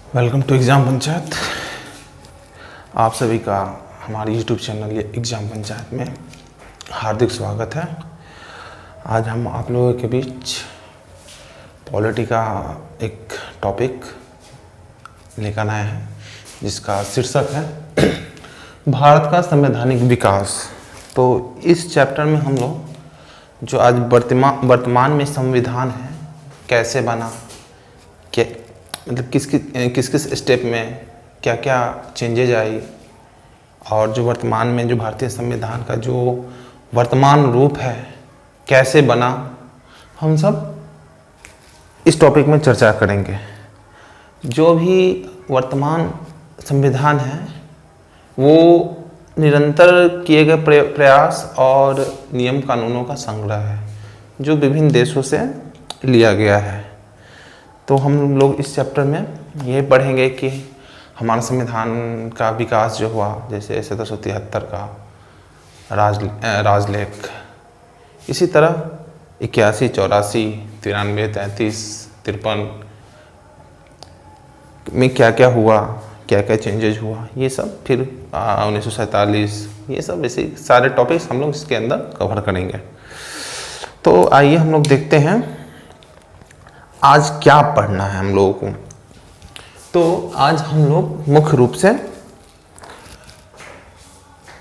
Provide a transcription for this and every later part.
Welcome to exam panchayat. आप सभी का हमारे यूट्यूब चैनल ये एग्ज़ाम पंचायत में हार्दिक स्वागत है। आज हम आप लोगों के बीच पॉलिटी का एक टॉपिक लेकर आए हैं जिसका शीर्षक है भारत का संवैधानिक विकास। तो इस चैप्टर में हम लोग जो आज वर्तमान में संविधान है कैसे बना, क्या मतलब किस किस स्टेप में क्या क्या चेंजेज आई, और जो वर्तमान में जो भारतीय संविधान का जो वर्तमान रूप है कैसे बना, हम सब इस टॉपिक में चर्चा करेंगे। जो भी वर्तमान संविधान है वो निरंतर किए गए प्रयास और नियम कानूनों का संग्रह है जो विभिन्न देशों से लिया गया है। तो हम लोग इस चैप्टर में ये पढ़ेंगे कि हमारा संविधान का विकास जो हुआ, जैसे 1773 का राजलेख, इसी तरह 81, 84, 93, 33, 53 में क्या क्या हुआ, क्या क्या चेंजेज हुआ, ये सब फिर 1947, ये सब ऐसे सारे टॉपिक्स हम लोग इसके अंदर कवर करेंगे। तो आइए हम लोग देखते हैं आज क्या पढ़ना है हम लोगों को। तो आज हम लोग मुख्य रूप से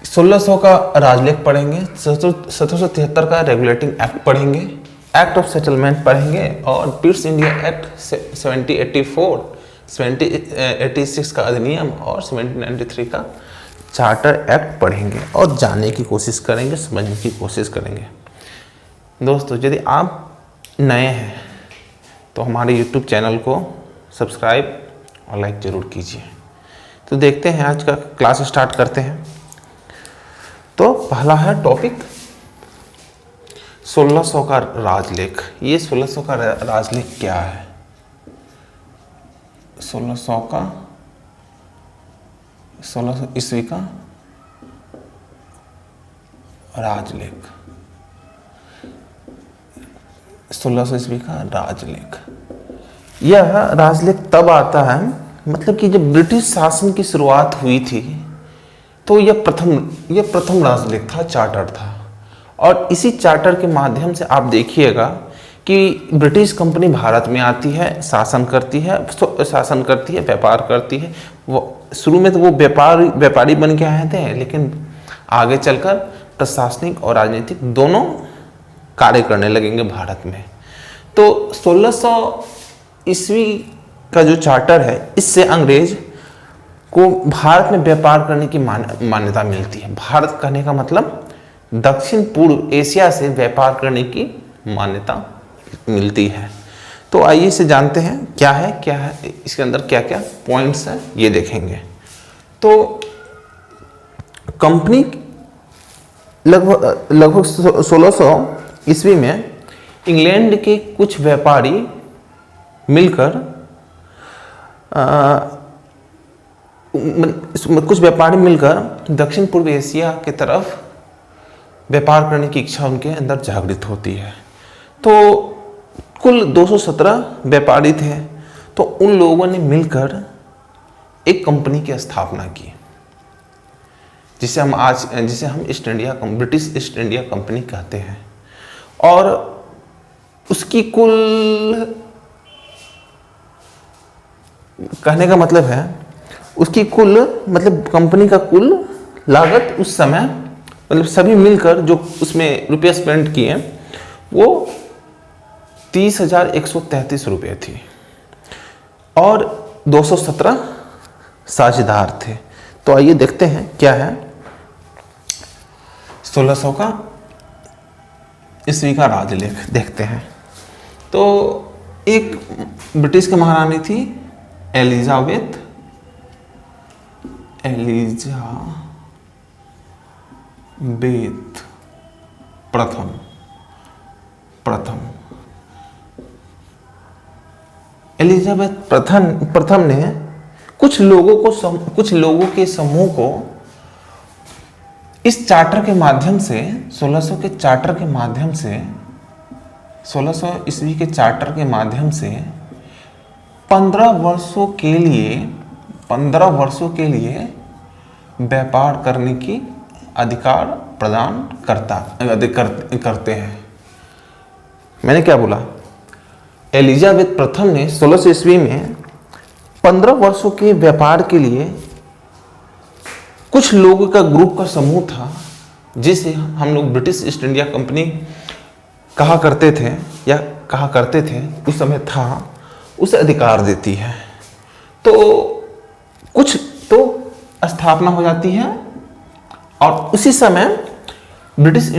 1600 का राजलेख पढ़ेंगे, 1773 का रेगुलेटिंग एक्ट पढ़ेंगे, एक्ट ऑफ सेटलमेंट पढ़ेंगे, और पिट्स इंडिया एक्ट 1784, 1786 का अधिनियम और 1793 का चार्टर एक्ट पढ़ेंगे और जानने की कोशिश करेंगे, समझने की कोशिश करेंगे। दोस्तों, यदि आप नए हैं तो हमारे YouTube चैनल को सब्सक्राइब और लाइक ज़रूर कीजिए। तो देखते हैं आज का क्लास स्टार्ट करते हैं। तो पहला है टॉपिक 1600 का राजलेख। ये 1600 का राजलेख क्या है? 1600 ईस्वी का राजलेख, 1600 ईस्वी का राजलेख। यह राजलेख तब आता है, मतलब कि जब ब्रिटिश शासन की शुरुआत हुई थी तो यह प्रथम राजलेख था, चार्टर था। और इसी चार्टर के माध्यम से आप देखिएगा कि ब्रिटिश कंपनी भारत में आती है, शासन करती है, व्यापार करती है। वो शुरू में तो वो व्यापारी बन के आए थे, लेकिन आगे चलकर प्रशासनिक और राजनीतिक दोनों कार्य करने लगेंगे भारत में। तो 1600 ईस्वी का जो चार्टर है, इससे अंग्रेज को भारत में व्यापार करने की मान्यता मिलती है। भारत कहने का मतलब दक्षिण पूर्व एशिया से व्यापार करने की मान्यता मिलती है। तो आइए इसे जानते हैं क्या है इसके अंदर क्या क्या पॉइंट्स हैं, ये देखेंगे। तो कंपनी लगभग 1600 ईस्वी में इंग्लैंड के कुछ व्यापारी मिलकर दक्षिण पूर्व एशिया की तरफ व्यापार करने की इच्छा उनके अंदर जागृत होती है। तो कुल 217 व्यापारी थे। तो उन लोगों ने मिलकर एक कंपनी की स्थापना की जिसे हम ब्रिटिश ईस्ट इंडिया कंपनी कहते हैं। और उसकी कुल, कहने का मतलब है उसकी कुल, मतलब कंपनी का कुल लागत उस समय, मतलब सभी मिलकर जो उसमें रुपये स्पेंड किए वो 30,133 रुपये थी, और 217 साझेदार थे। तो आइए देखते हैं क्या है 1600 का ईस्वी का राजलेख, देखते हैं। तो एक ब्रिटिश की महारानी थी एलिजाबेथ प्रथम। एलिजाबेथ प्रथम ने कुछ लोगों के समूह को इस चार्टर के माध्यम से, 1600 के चार्टर के माध्यम से, 1600 ईस्वी के चार्टर के माध्यम से 15 वर्षों के लिए व्यापार करने की अधिकार प्रदान करते हैं। मैंने क्या बोला? एलिजाबेथ प्रथम ने 1600 ईस्वी में 15 वर्षों के व्यापार के लिए कुछ लोगों का ग्रुप का समूह था, जिसे हम लोग ब्रिटिश ईस्ट इंडिया कंपनी कहा करते थे उस समय था, उसे अधिकार देती है। तो कुछ तो स्थापना हो जाती है और उसी समय ब्रिटिश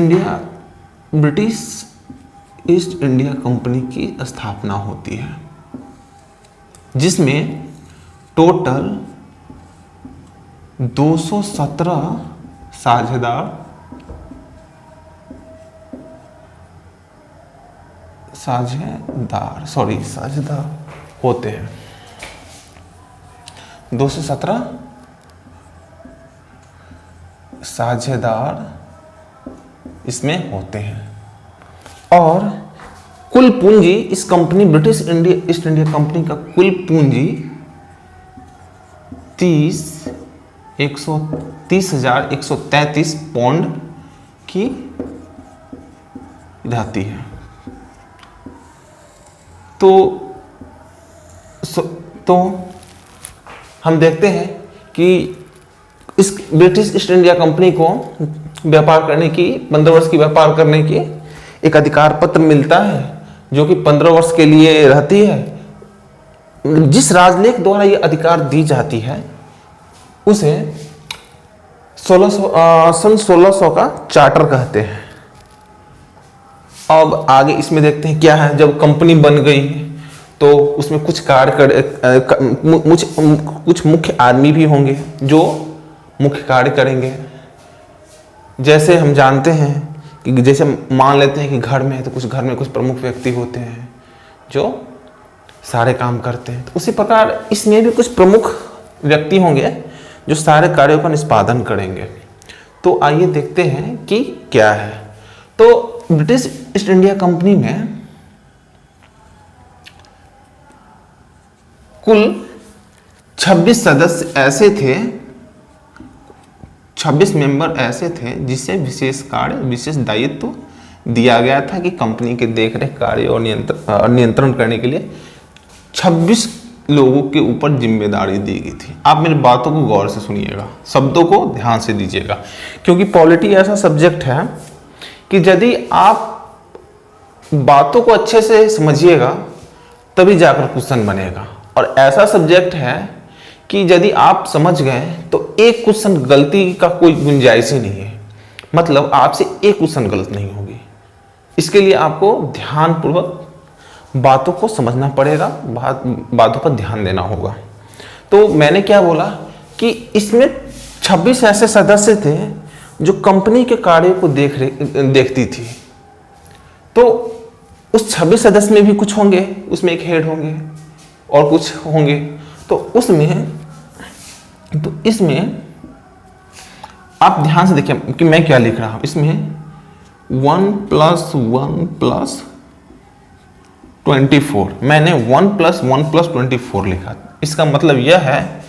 ईस्ट इंडिया कंपनी की स्थापना होती है, जिसमें टोटल 217 साझेदार होते हैं। 217 साझेदार इसमें होते हैं और कुल पूंजी इस company British east India company का कुल पूंजी 30,133 पाउंड की रहती है। तो हम देखते हैं कि इस ब्रिटिश ईस्ट इंडिया कंपनी को व्यापार करने की 15 वर्ष की व्यापार करने की एक अधिकार पत्र मिलता है, जो कि 15 वर्ष के लिए रहती है। जिस राजलेख द्वारा ये अधिकार दी जाती है उसे सन 1600 का चार्टर कहते हैं। अब आगे इसमें देखते हैं क्या है। जब कंपनी बन गई तो उसमें कुछ कुछ मुख्य आदमी भी होंगे जो मुख्य कार्य करेंगे। जैसे हम जानते हैं कि जैसे मान लेते हैं कि घर में है तो घर में कुछ प्रमुख व्यक्ति होते हैं जो सारे काम करते हैं, तो उसी प्रकार इसमें भी कुछ प्रमुख व्यक्ति होंगे जो सारे कार्यों का निष्पादन करेंगे। तो आइए देखते हैं कि क्या है। तो ब्रिटिश ईस्ट इंडिया कंपनी में कुल 26 सदस्य ऐसे थे, 26 मेंबर ऐसे थे जिसे विशेष कार्य, विशेष दायित्व दिया गया था कि कंपनी के देखरेख कार्य और नियंत्रण करने के लिए 26 लोगों के ऊपर जिम्मेदारी दी गई थी। आप मेरी बातों को गौर से सुनिएगा, शब्दों को ध्यान से दीजिएगा, क्योंकि पॉलिटी ऐसा सब्जेक्ट है कि यदि आप बातों को अच्छे से समझिएगा तभी जाकर क्वेश्चन बनेगा। और ऐसा सब्जेक्ट है कि यदि आप समझ गए तो एक क्वेश्चन गलती का कोई गुंजाइश ही नहीं है, मतलब आपसे एक क्वेश्चन गलत नहीं होगी। इसके लिए आपको ध्यानपूर्वक बातों को समझना पड़ेगा, बातों पर ध्यान देना होगा। तो मैंने क्या बोला कि इसमें 26 ऐसे सदस्य थे जो कंपनी के कार्यों को देखती थी। तो उस 26 सदस्य में भी कुछ होंगे, उसमें एक हेड होंगे और कुछ होंगे। तो इसमें आप ध्यान से देखिए कि मैं क्या लिख रहा हूं। इसमें 1 + 1 + 24, मैंने 1 + 1 + 24 लिखा। इसका मतलब यह है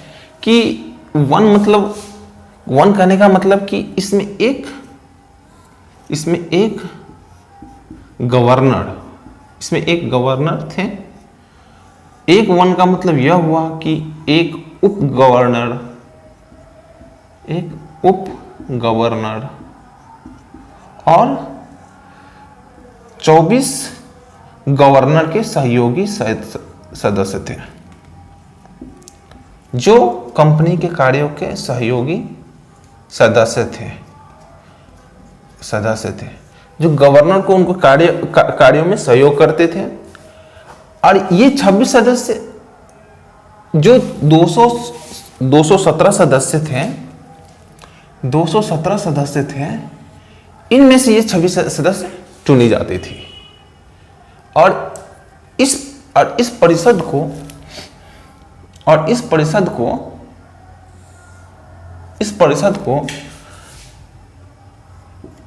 कि 1 कहने का मतलब कि इसमें एक गवर्नर थे। एक 1 का मतलब यह हुआ कि एक उप गवर्नर और 24 गवर्नर के सहयोगी सदस्य थे, जो कंपनी के कार्यों के सहयोगी सदस्य थे, जो गवर्नर को उनको कार्यों में सहयोग करते थे। और ये 26 सदस्य जो 217 सदस्य थे, इनमें से ये 26 सदस्य चुनी जाती थी। और इस परिषद को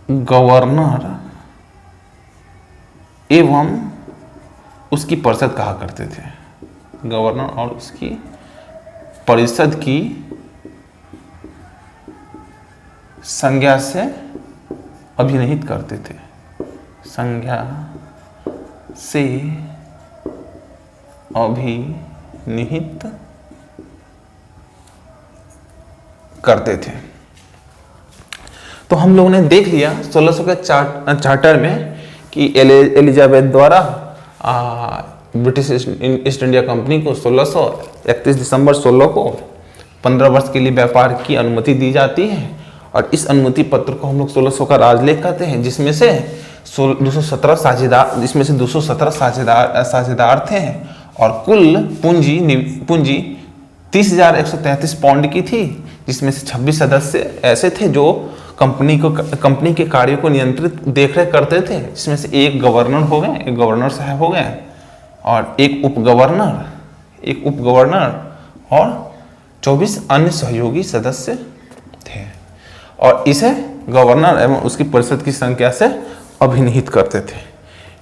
गवर्नर एवं उसकी परिषद कहा करते थे। गवर्नर और उसकी परिषद की संज्ञा से अभिनिहित करते थे, संज्ञा से अभिनिहित करते थे। तो हम लोगों ने देख लिया 1600 के चार्टर में कि एलिजाबेथ द्वारा ब्रिटिश ईस्ट इंडिया कंपनी को 31 दिसंबर 16 को 15 वर्ष के लिए व्यापार की अनुमति दी जाती है, और इस अनुमति पत्र को हम लोग 1600 का राजलेख कहते हैं, जिसमें से 217 साझेदार थे, और कुल पूंजी 30,133 पाउंड की थी, जिसमें से 26 सदस्य ऐसे थे जो कंपनी के कार्यों को नियंत्रित देखरेख करते थे, जिसमें से एक गवर्नर साहब हो गए, और एक उपगवर्नर और 24 अन्य सहयोगी सदस्य थे, और इसे गवर्नर एवं उसकी परिषद की संख्या से अभिनिहित करते थे।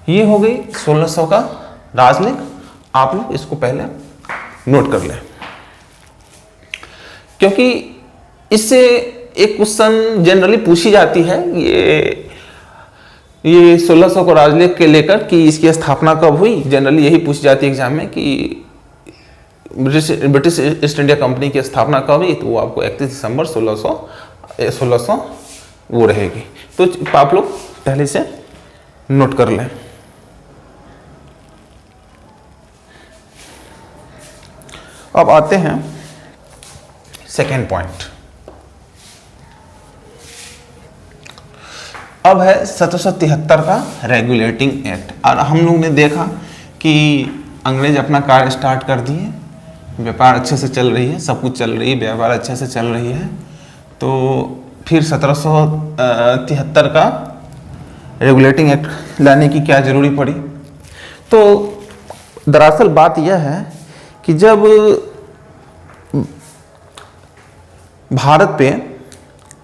ये हो गई 1600 का राजलेख। आप लोग इसको पहले नोट कर लें, क्योंकि इससे एक क्वेश्चन जनरली पूछी जाती है ये 1600 को राजलेख के लेकर कि इसकी स्थापना कब हुई। जनरली यही पूछी जाती है एग्जाम में कि ब्रिटिश ईस्ट इंडिया कंपनी की स्थापना कब हुई, तो वो आपको 31 दिसंबर 1600 वो रहेगी। तो आप लोग पहले से नोट कर लें। अब आते हैं सेकेंड पॉइंट। अब है 1773 का रेगुलेटिंग एक्ट। और हम लोग ने देखा कि अंग्रेज अपना कार्य स्टार्ट कर दिए, व्यापार अच्छे से चल रही है, सब कुछ चल रही है, व्यापार अच्छे से चल रही है। तो फिर 1773 का रेगुलेटिंग एक्ट लाने की क्या जरूरी पड़ी। तो दरअसल बात यह है कि जब भारत पे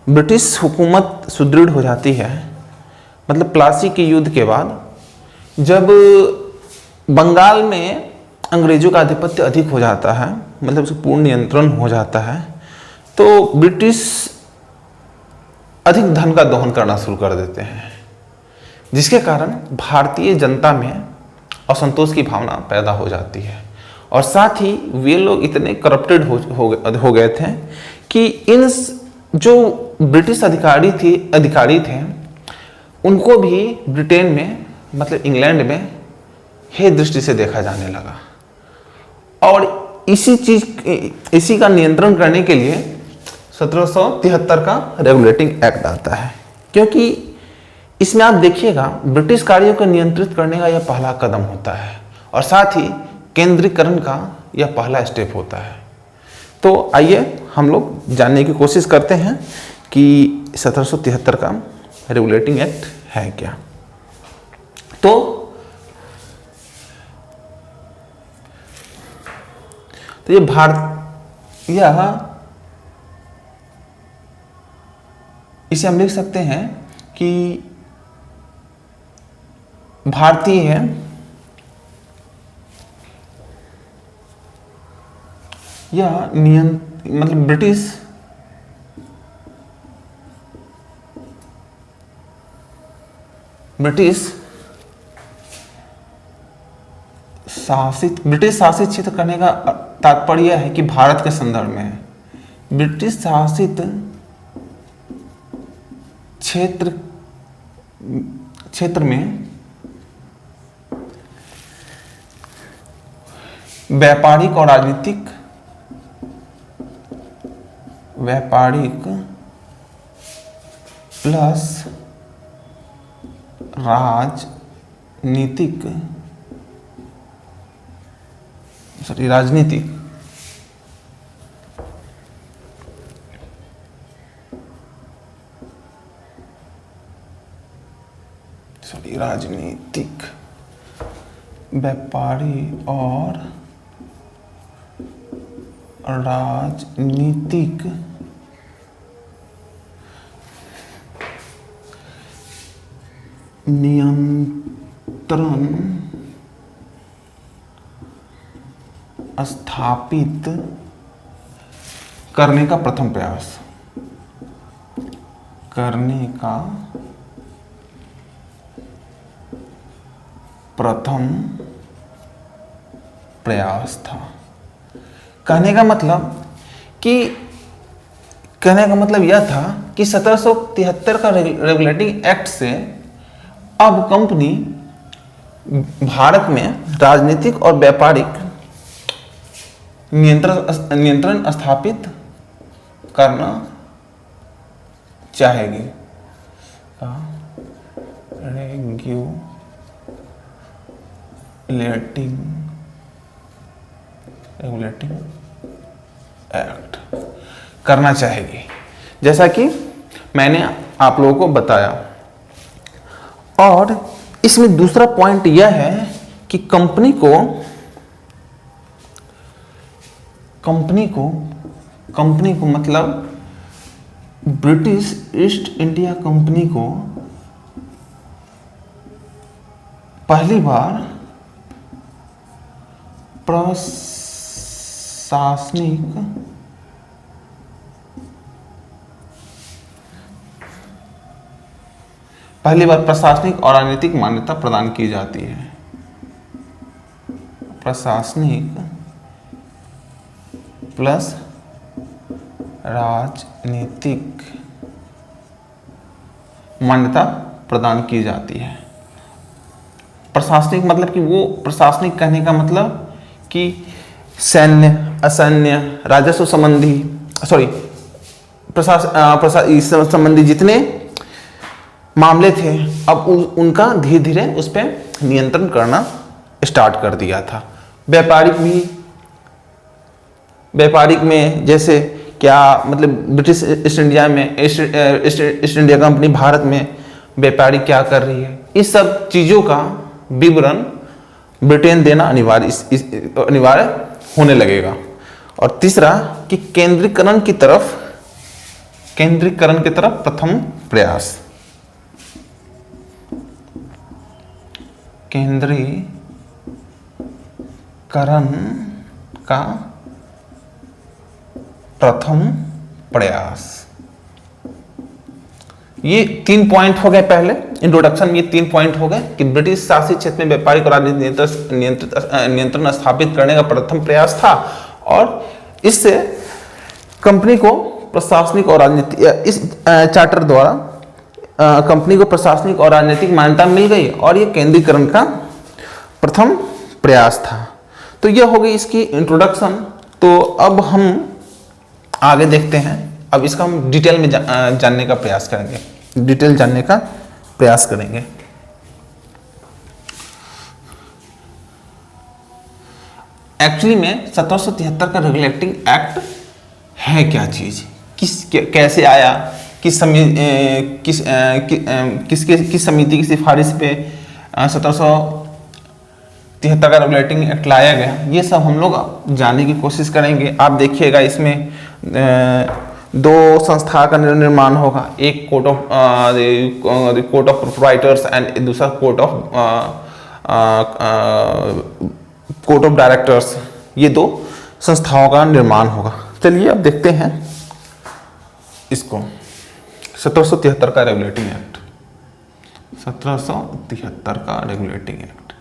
ब्रिटिश हुकूमत सुदृढ़ हो जाती है, मतलब प्लासी के युद्ध के बाद, जब बंगाल में अंग्रेजों का आधिपत्य अधिक हो जाता है, मतलब उसका पूर्ण नियंत्रण हो जाता है, तो ब्रिटिश अधिक धन का दोहन करना शुरू कर देते हैं, जिसके कारण भारतीय जनता में असंतोष की भावना पैदा हो जाती है। और साथ ही वे लोग इतने करप्टेड हो गए थे कि इन जो ब्रिटिश अधिकारी थे उनको भी ब्रिटेन में, मतलब इंग्लैंड में हे दृष्टि से देखा जाने लगा। और इसी का नियंत्रण करने के लिए 1773 का रेगुलेटिंग एक्ट आता है, क्योंकि इसमें आप देखिएगा ब्रिटिश कार्यों को नियंत्रित करने का यह पहला कदम होता है, और साथ ही केंद्रीकरण का यह पहला स्टेप होता है। तो आइए हम लोग जानने की कोशिश करते हैं कि 1773 का रेगुलेटिंग एक्ट है क्या। तो ये इसे हम लिख सकते हैं कि भारतीय या मतलब ब्रिटिश शासित क्षेत्र करने का तात्पर्य है कि भारत के संदर्भ में है। ब्रिटिश शासित क्षेत्र में व्यापारिक प्लस राजनीतिक व्यापारी और राजनीतिक नियंत्रण स्थापित करने का प्रथम प्रयास, करने का प्रथम प्रयास था। कहने का मतलब यह था कि 1773 का रेगुलेटिंग एक्ट से अब कंपनी भारत में राजनीतिक और व्यापारिक नियंत्रण स्थापित करना चाहेगी। रेगुलेटिंग एक्ट करना चाहेगी, जैसा कि मैंने आप लोगों को बताया। और इसमें दूसरा पॉइंट यह है कि कंपनी को मतलब ब्रिटिश ईस्ट इंडिया कंपनी को पहली बार प्रशासनिक और राजनीतिक मान्यता प्रदान की जाती है। प्रशासनिक प्लस राजनीतिक मान्यता प्रदान की जाती है। प्रशासनिक मतलब कि वो प्रशासनिक कहने का मतलब कि सैन्य, असैन्य, राजस्व संबंधी संबंधी जितने मामले थे, अब उनका धीरे धीरे उस पर नियंत्रण करना स्टार्ट कर दिया था। व्यापारिक में जैसे क्या मतलब ब्रिटिश ईस्ट इंडिया में ईस्ट इंडिया कंपनी भारत में व्यापारिक क्या कर रही है, इस सब चीज़ों का विवरण ब्रिटेन देना अनिवार्य होने लगेगा। और तीसरा कि केंद्रीकरण की तरफ प्रथम प्रयास, केंद्रीकरण का प्रथम प्रयास। ये 3 पॉइंट हो गए पहले इंट्रोडक्शन में, ये 3 पॉइंट हो गए कि ब्रिटिश शासित क्षेत्र में व्यापारिक और राजनीतिक नियंत्रण स्थापित करने का प्रथम प्रयास था, और इससे कंपनी को प्रशासनिक और राजनीतिक, इस चार्टर द्वारा कंपनी को प्रशासनिक और राजनीतिक मान्यता मिल गई, और ये केंद्रीकरण का प्रथम प्रयास था। तो यह हो गई इसकी इंट्रोडक्शन। तो अब हम आगे देखते हैं। अब इसका हम डिटेल में जानने का प्रयास करेंगे, एक्चुअली में 1773 का रेगुलेटिंग एक्ट है क्या चीज, कैसे आया, किस समिति की सिफारिश पे 1773 का रेगुलेटिंग एक्ट लाया गया, ये सब हम लोग जानने की कोशिश करेंगे। आप देखिएगा इसमें 2 संस्था का निर्माण होगा, एक कोर्ट ऑफ प्रोप्राइटर्स एंड दूसरा कोर्ट ऑफ डायरेक्टर्स। ये 2 संस्थाओं का निर्माण होगा। चलिए अब देखते हैं इसको। 1773 का रेगुलेटिंग एक्ट, 1773 का रेगुलेटिंग एक्ट।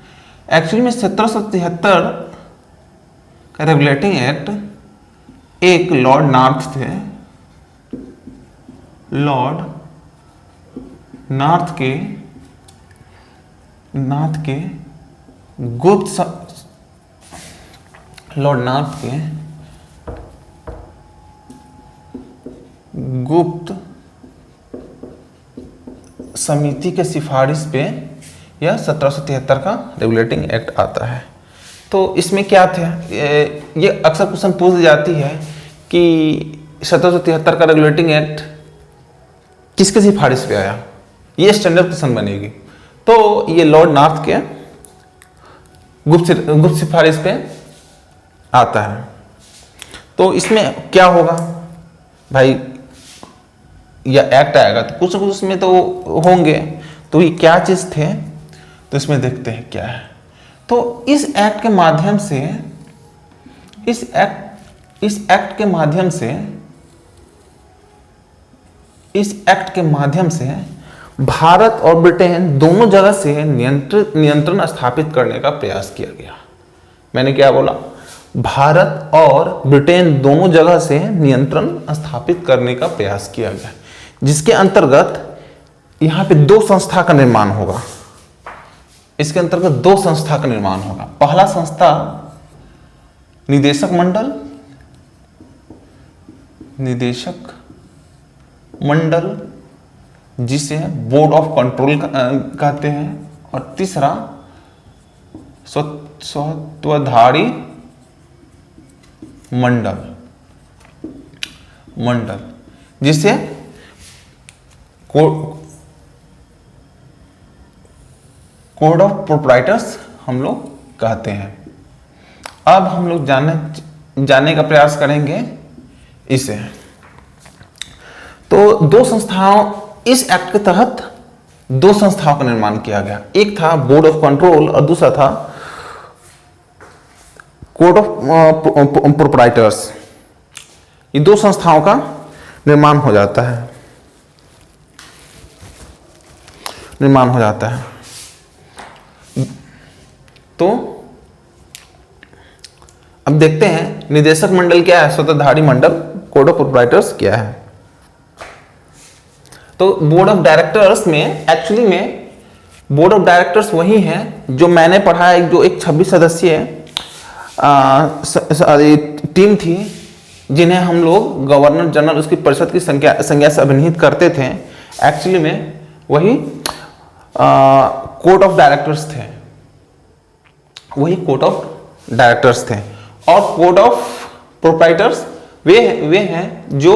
एक्चुअली में 1773 का रेगुलेटिंग एक्ट एक लॉर्ड नॉर्थ थे, लॉर्ड नॉर्थ के गुप्त समिति के सिफारिश पे यह 1773 का रेगुलेटिंग एक्ट आता है। तो इसमें क्या थे, ये अक्सर क्वेश्चन पूछ जाती है कि 1773 का रेगुलेटिंग एक्ट किसके सिफारिश पे आया, ये स्टैंडर्ड क्वेश्चन बनेगी। तो ये लॉर्ड नॉर्थ के गुप्त सिफारिश पे आता है। तो इसमें क्या होगा भाई, यह एक्ट आएगा तो कुछ उसमें तो होंगे, तो ये क्या चीज थे, तो इसमें देखते हैं क्या है। तो इस एक्ट के माध्यम से इस एक्ट के माध्यम से भारत और ब्रिटेन दोनों जगह से नियंत्रण स्थापित करने का प्रयास किया गया। मैंने क्या बोला? भारत और ब्रिटेन दोनों जगह से नियंत्रण स्थापित करने का प्रयास किया गया, जिसके अंतर्गत यहां पे दो संस्था का निर्माण होगा। इसके अंतर्गत दो संस्था का निर्माण होगा। पहला संस्था निदेशक मंडल जिसे बोर्ड ऑफ कंट्रोल कहते हैं, और तीसरा स्वत्वधारी मंडल जिसे कोड ऑफ प्रोप्राइटर्स हम लोग कहते हैं। अब हम लोग जानने का प्रयास करेंगे इसे। तो दो संस्थाओं, इस एक्ट के तहत दो संस्थाओं का निर्माण किया गया। एक था बोर्ड ऑफ कंट्रोल और दूसरा था कोड ऑफ प्रोप्राइटर्स। ये दो संस्थाओं का निर्माण हो जाता है। तो अब देखते हैं निदेशक मंडल क्या है, स्वतंत्रधारी मंडल, कोड ऑफ प्रोप्राइटर्स क्या है। तो बोर्ड ऑफ डायरेक्टर्स में, एक्चुअली में बोर्ड ऑफ डायरेक्टर्स वही हैं जो मैंने पढ़ा है, जो एक 26 सदस्यीय टीम थी, जिन्हें हम लोग गवर्नर जनरल उसकी परिषद की संज्ञा से अभिहित करते थे। एक्चुअली में वही कोर्ट ऑफ डायरेक्टर्स थे, और कोड ऑफ प्रोप्राइटर्स वे हैं जो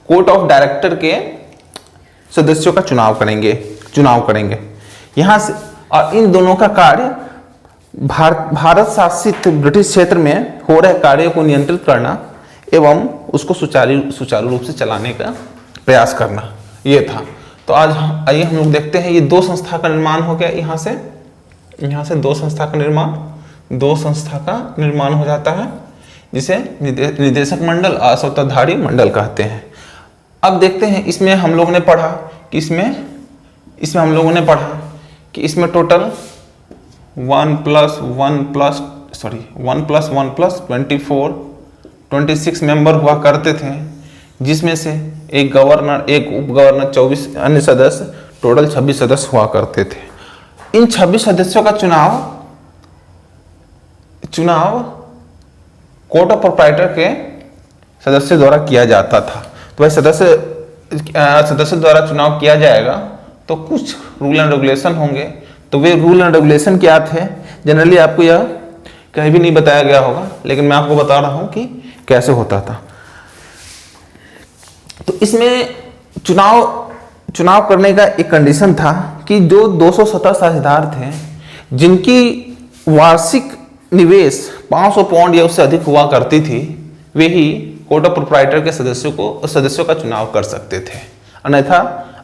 कोर्ट ऑफ डायरेक्टर के सदस्यों का चुनाव करेंगे यहां से। और इन दोनों का कार्य भारत शासित ब्रिटिश क्षेत्र में हो रहे कार्यों को नियंत्रित करना एवं उसको सुचारू रूप से चलाने का प्रयास करना, ये था। तो आज आइए हम लोग देखते हैं, ये दो संस्था का निर्माण हो गया। यहाँ से दो संस्था का निर्माण हो जाता है, जिसे निदेशक मंडल और स्वतंत्रधारी मंडल कहते हैं। अब देखते हैं, इसमें हम लोगों ने पढ़ा कि इसमें टोटल 1 + 1 + 26 मेंबर हुआ करते थे, जिसमें से एक गवर्नर, एक उप गवर्नर, 24 अन्य सदस्य, टोटल 26 सदस्य हुआ करते थे। इन 26 सदस्यों का चुनाव कोर्ट ऑफ प्रोप्राइटर के सदस्य द्वारा किया जाता था। तो भाई सदस्य द्वारा चुनाव किया जाएगा, तो कुछ रूल एंड रेगुलेशन होंगे। तो वे रूल एंड रेगुलेशन क्या थे, जनरली आपको यह कहीं भी नहीं बताया गया होगा, लेकिन मैं आपको बता रहा हूं कि कैसे होता था। तो इसमें चुनाव करने का एक कंडीशन था कि जो 217 साझेदार थे, जिनकी वार्षिक निवेश 500 पाउंड या उससे अधिक हुआ करती थी, वे ही कोर्ट ऑफ प्रोप्राइटर के सदस्यों का चुनाव कर सकते थे, अन्यथा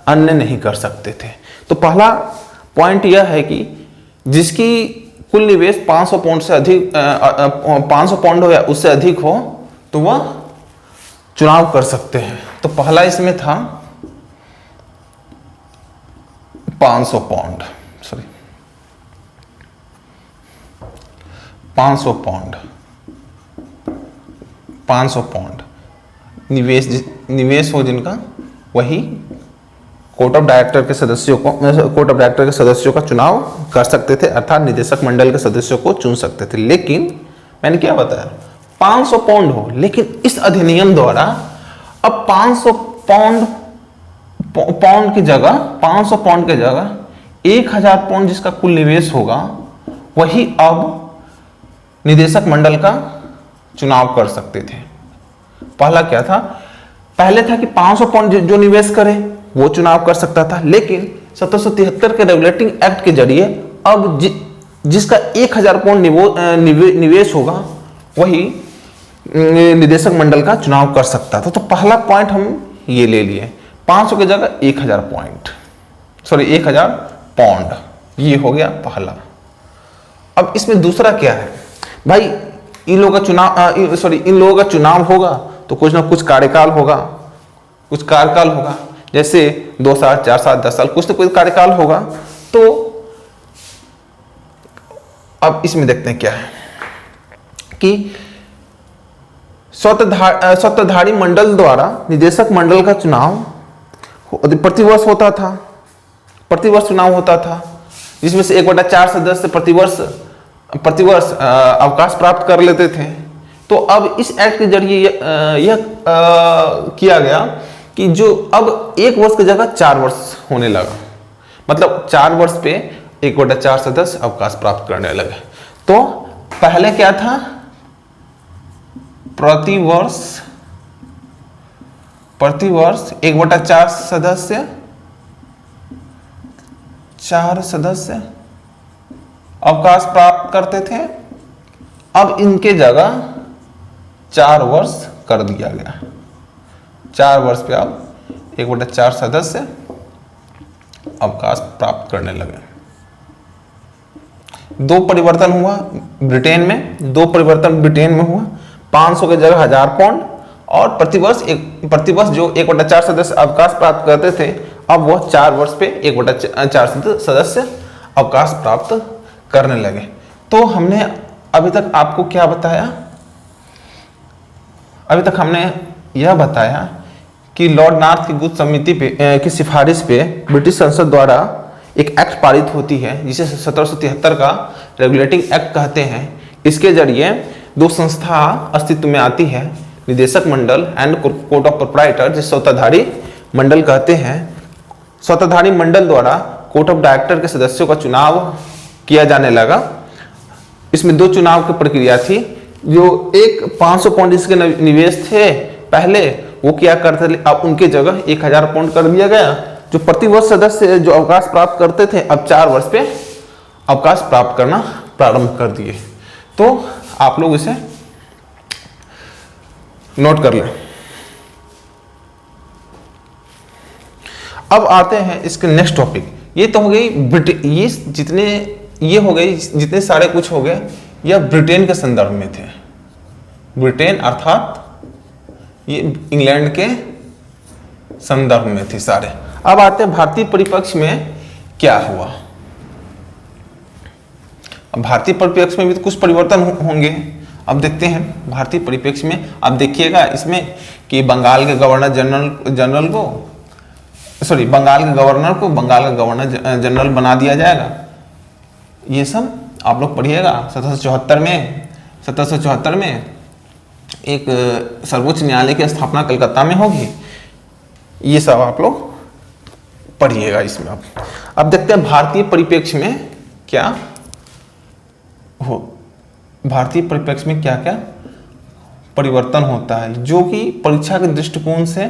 अन्य नहीं कर सकते थे। तो पहला पॉइंट यह है कि जिसकी कुल निवेश 500 पाउंड से अधिक 500 पाउंड हो या उससे अधिक हो, तो वह चुनाव कर सकते हैं। तो पहला इसमें था 500 पाउंड निवेश हो जिनका, वही कोर्ट ऑफ डायरेक्टर के सदस्यों का चुनाव कर सकते थे, अर्थात निदेशक मंडल के सदस्यों को चुन सकते थे। लेकिन मैंने क्या बताया, 500 पाउंड हो, लेकिन इस अधिनियम द्वारा अब 500 पाउंड की जगह 1000 पाउंड जिसका कुल निवेश होगा, वही अब निदेशक मंडल का चुनाव कर सकते थे। पहला क्या था, पहले था कि 500 पाउंड जो निवेश करे वो चुनाव कर सकता था, लेकिन 1773 के रेगुलेटिंग एक्ट के जरिए अब जिसका 1000 पाउंड निवेश होगा, वही निदेशक मंडल का चुनाव कर सकता था। तो पहला पॉइंट हम ये ले लिए, 500 की जगह 1000 पाउंड, ये हो गया पहला। अब इसमें दूसरा क्या है भाई, इन लोगों का चुनाव इन लोगों का चुनाव होगा तो कुछ ना कुछ कार्यकाल होगा, कुछ कार्यकाल होगा, जैसे 2 साल, 4 साल, 10 साल, कुछ ना कुछ कार्यकाल होगा। तो अब इसमें देखते हैं क्या है कि स्वतंत्रधारी मंडल द्वारा निदेशक मंडल का चुनाव प्रतिवर्ष होता था, प्रतिवर्ष चुनाव होता था, जिसमें से 1/4 सदस्य प्रतिवर्ष अवकाश प्राप्त कर लेते थे। तो अब इस एक्ट के जरिए यह किया गया कि जो अब 1 वर्ष की जगह 4 वर्ष होने लगा, मतलब 4 वर्ष पे 1/4 सदस्य अवकाश प्राप्त करने लगे। तो पहले क्या था, प्रतिवर्ष 1/4 सदस्य 4 सदस्य अवकाश प्राप्त करते थे। अब इनके जगह 4 वर्ष कर दिया गया, 4 वर्ष पे अब 1/4 सदस्य अवकाश प्राप्त करने लगे। 2 परिवर्तन हुआ ब्रिटेन में, 2 परिवर्तन ब्रिटेन में हुआ, 500 की जगह 1000 पाउंड, और प्रतिवर्ष जो 1/4 सदस्य अवकाश प्राप्त करते थे, अब वह 4 वर्ष पे 1/4 सदस्य अवकाश प्राप्त करने लगे। तो हमने अभी तक आपको क्या बताया, अभी तक हमने यह बताया कि लॉर्ड नॉर्थ की गुप्त समिति की सिफारिश पे ब्रिटिश संसद द्वारा एक एक्ट पारित होती है जिसे 1773 का रेगुलेटिंग एक्ट कहते हैं। इसके जरिए 2 संस्था अस्तित्व में आती है, निदेशक मंडल एंड कोर्ट ऑफ प्रोप्राइटर, जिसे स्वतंत्रधारी मंडल कहते हैं। स्वतंत्रधारी मंडल द्वारा कोर्ट ऑफ डायरेक्टर के सदस्यों का चुनाव किया जाने लगा। इसमें 2 चुनाव की प्रक्रिया थी। जो एक 500 पाउंड इसके निवेश थे पहले, वो क्या करते थे, अब उनके जगह 1000 पाउंड कर दिया गया। जो प्रतिवर्ष सदस्य जो अवकाश प्राप्त करते थे, अब 4 वर्ष पे अवकाश प्राप्त करना प्रारंभ कर दिए। तो आप लोग इसे नोट कर लें। अब आते हैं इसके नेक्स्ट टॉपिक। ये तो हो गई ये हो गई जितने सारे कुछ हो गए, यह ब्रिटेन के संदर्भ में थे। ब्रिटेन अर्थात ये इंग्लैंड के संदर्भ में थे सारे। अब आते हैं भारतीय परिप्रेक्ष्य में क्या हुआ। अब भारतीय परिप्रेक्ष्य में भी तो कुछ परिवर्तन होंगे। अब देखते हैं भारतीय परिप्रेक्ष्य में। अब देखिएगा इसमें कि बंगाल के गवर्नर जनरल को बंगाल का गवर्नर जनरल बना दिया जाएगा। ये सब आप लोग पढ़िएगा। 1774 में एक सर्वोच्च न्यायालय की स्थापना कलकत्ता में होगी। ये सब आप लोग पढ़िएगा इसमें। अब देखते हैं भारतीय परिप्रेक्ष्य में क्या हो, भारतीय परिप्रेक्ष्य में क्या क्या परिवर्तन होता है, जो कि परीक्षा के दृष्टिकोण से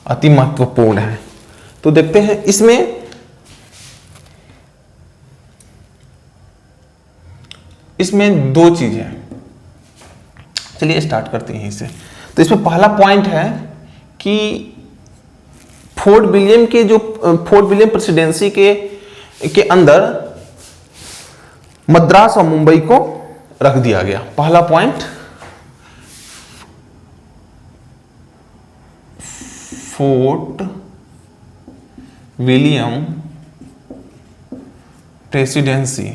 अति महत्वपूर्ण है। तो देखते हैं इसमें 2 चीज है। चलिए स्टार्ट करते हैं इससे। तो इसमें पहला पॉइंट है कि फोर्ट विलियम प्रेसिडेंसी के अंदर मद्रास और मुंबई को रख दिया गया। पहला पॉइंट, फोर्ट विलियम प्रेसिडेंसी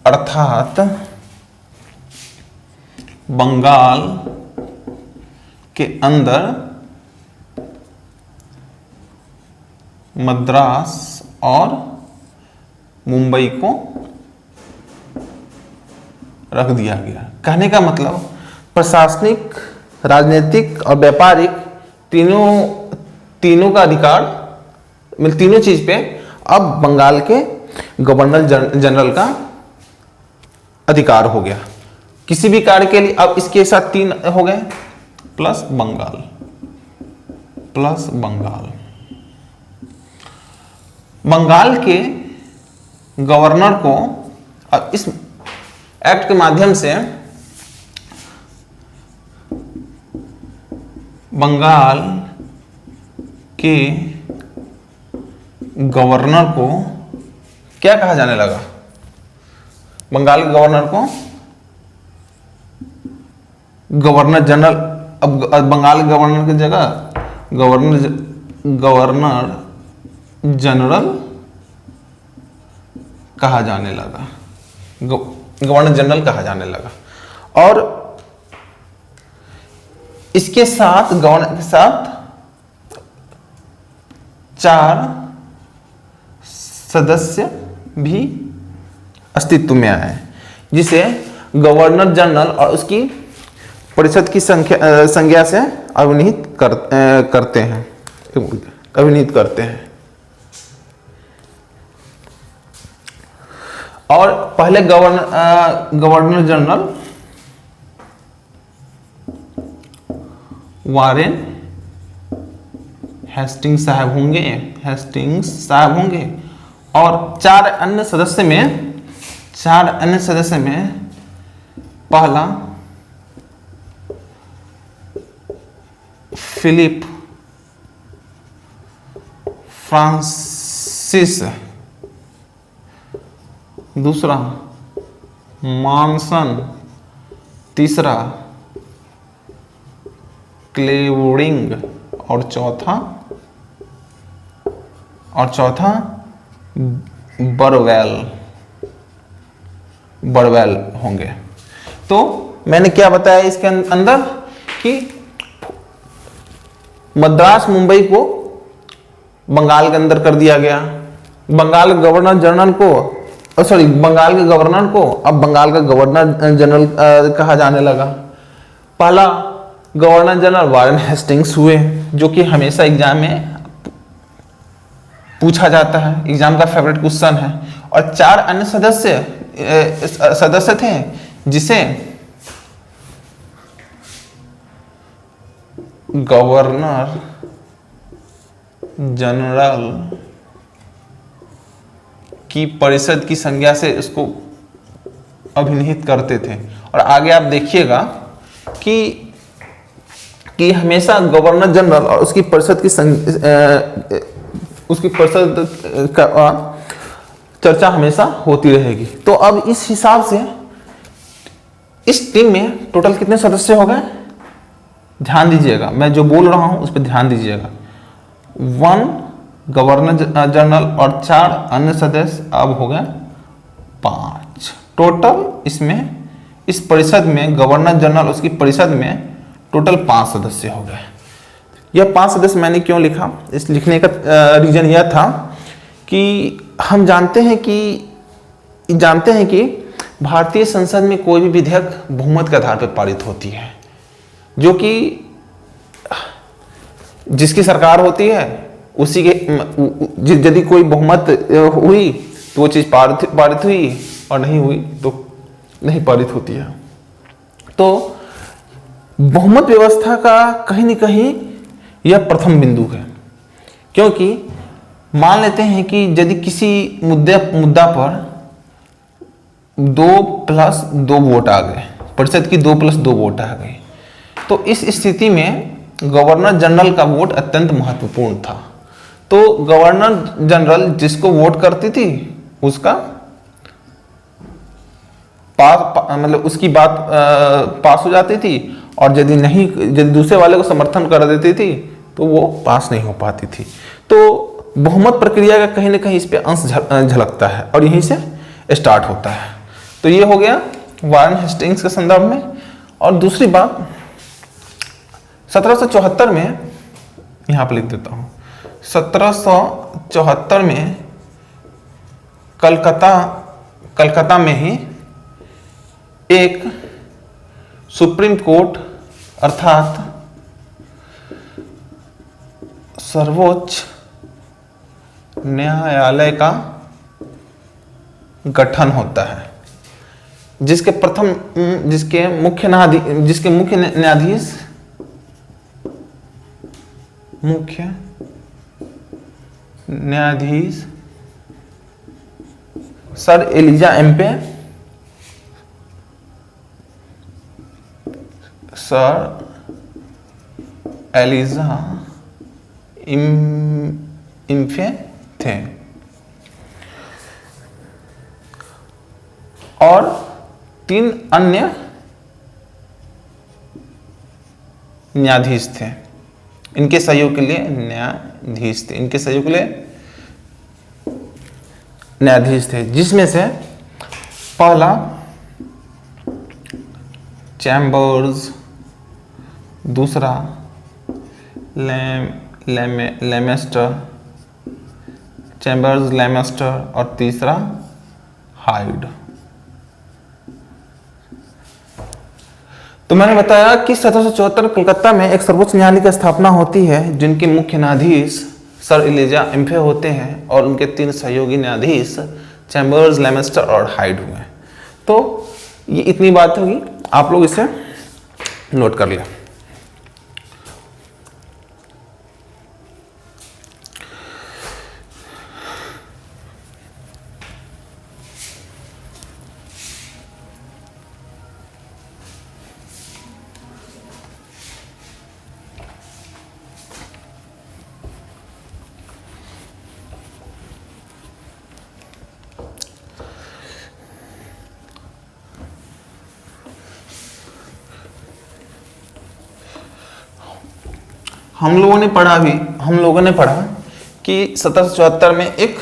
अर्थात बंगाल के अंदर मद्रास और मुंबई को रख दिया गया। कहने का मतलब प्रशासनिक, राजनीतिक और व्यापारिक तीनों का अधिकार, तीनों चीज पे अब बंगाल के गवर्नर जनरल का अधिकार हो गया। किसी भी कार्य के लिए अब इसके साथ 3 हो गए, प्लस बंगाल। बंगाल के गवर्नर को अब इस एक्ट के माध्यम से बंगाल के गवर्नर को क्या कहा जाने लगा? बंगाल के गवर्नर को गवर्नर जनरल, अब बंगाल के गवर्नर की जगह गवर्नर जनरल कहा जाने लगा, गवर्नर जनरल कहा जाने लगा। और इसके साथ गवर्नर के साथ 4 सदस्य भी अस्तित्व में आए, जिसे गवर्नर जनरल और उसकी परिषद की संज्ञा से अभिनीत करते हैं। और पहले गवर्नर जनरल वारेन हेस्टिंग्स साहब होंगे और 4 अन्य सदस्य में पहला फिलिप फ्रांसिस, दूसरा मॉनसन, तीसरा क्लेवरिंग और चौथा बरवेल होंगे। तो मैंने क्या बताया इसके अंदर कि मद्रास मुंबई को बंगाल के अंदर कर दिया गया। बंगाल के गवर्नर जनरल को बंगाल के गवर्नर को अब बंगाल का गवर्नर जनरल कहा जाने लगा। पहला गवर्नर जनरल वारेन हेस्टिंग्स हुए, जो कि हमेशा एग्जाम में पूछा जाता है, एग्जाम का फेवरेट क्वेश्चन है। और 4 अन्य सदस्य थे, जिसे गवर्नर जनरल की परिषद की संज्ञा से इसको अभिनीत करते थे। और आगे आप देखिएगा कि हमेशा गवर्नर जनरल और उसकी परिषद का चर्चा हमेशा होती रहेगी। तो अब इस हिसाब से इस टीम में टोटल कितने सदस्य हो गए? ध्यान दीजिएगा, मैं जो बोल रहा हूं उस पर ध्यान दीजिएगा। 1 गवर्नर जनरल और 4 अन्य सदस्य, अब हो गए 5 टोटल। इसमें इस परिषद में गवर्नर जनरल उसकी परिषद में टोटल 5 सदस्य हो गए। यह 5 सदस्य मैंने क्यों लिखा? इस लिखने का रीजन यह था कि हम जानते हैं कि भारतीय संसद में कोई भी विधेयक बहुमत के आधार पर पारित होती है, जो कि जिसकी सरकार होती है उसी के यदि कोई बहुमत हुई तो वो चीज पारित हुई, और नहीं हुई तो नहीं पारित होती है। तो बहुमत व्यवस्था का कहीं न कहीं यह प्रथम बिंदु है, क्योंकि मान लेते हैं कि यदि किसी मुद्दा पर 2+2 वोट आ गए, परिषद की 2+2 वोट आ गई, तो इस स्थिति में गवर्नर जनरल का वोट अत्यंत महत्वपूर्ण था। तो गवर्नर जनरल जिसको वोट करती थी उसका मतलब उसकी बात पास हो जाती थी, और यदि दूसरे वाले को समर्थन कर देती थी तो वो पास नहीं हो पाती थी। तो बहुमत प्रक्रिया का कहीं ना कहीं इस पे अंश झलकता है और यहीं से स्टार्ट होता है। तो ये हो गया वारेन हेस्टिंग्स के संदर्भ में। और दूसरी बात 1774 में, यहाँ पर लिख देता हूँ, 1774 में कलकत्ता में ही एक सुप्रीम कोर्ट अर्थात सर्वोच्च न्यायालय का गठन होता है, जिसके मुख्य न्यायाधीश सर एलिजा एम्पे, इम्फे थे। और 3 अन्य न्यायाधीश थे। इनके सहयोग के लिए न्यायाधीश थे, इनके सहयोग के लिए न्यायाधीश थे, जिसमें से पहला चैम्बर्स, दूसरा लेमेस्टर, चैम्बर्स, लेमेस्टर और तीसरा हाइड। तो मैंने बताया कि 1774 कलकत्ता में एक सर्वोच्च न्यायालय की स्थापना होती है, जिनके मुख्य न्यायाधीश सर एलिजा इम्फे होते हैं और उनके 3 सहयोगी न्यायाधीश चैम्बर्स, लेमेस्टर और हाइड हुए। तो ये इतनी बात होगी, आप लोग इसे नोट कर लें। हम लोगों ने पढ़ा कि 1774 में एक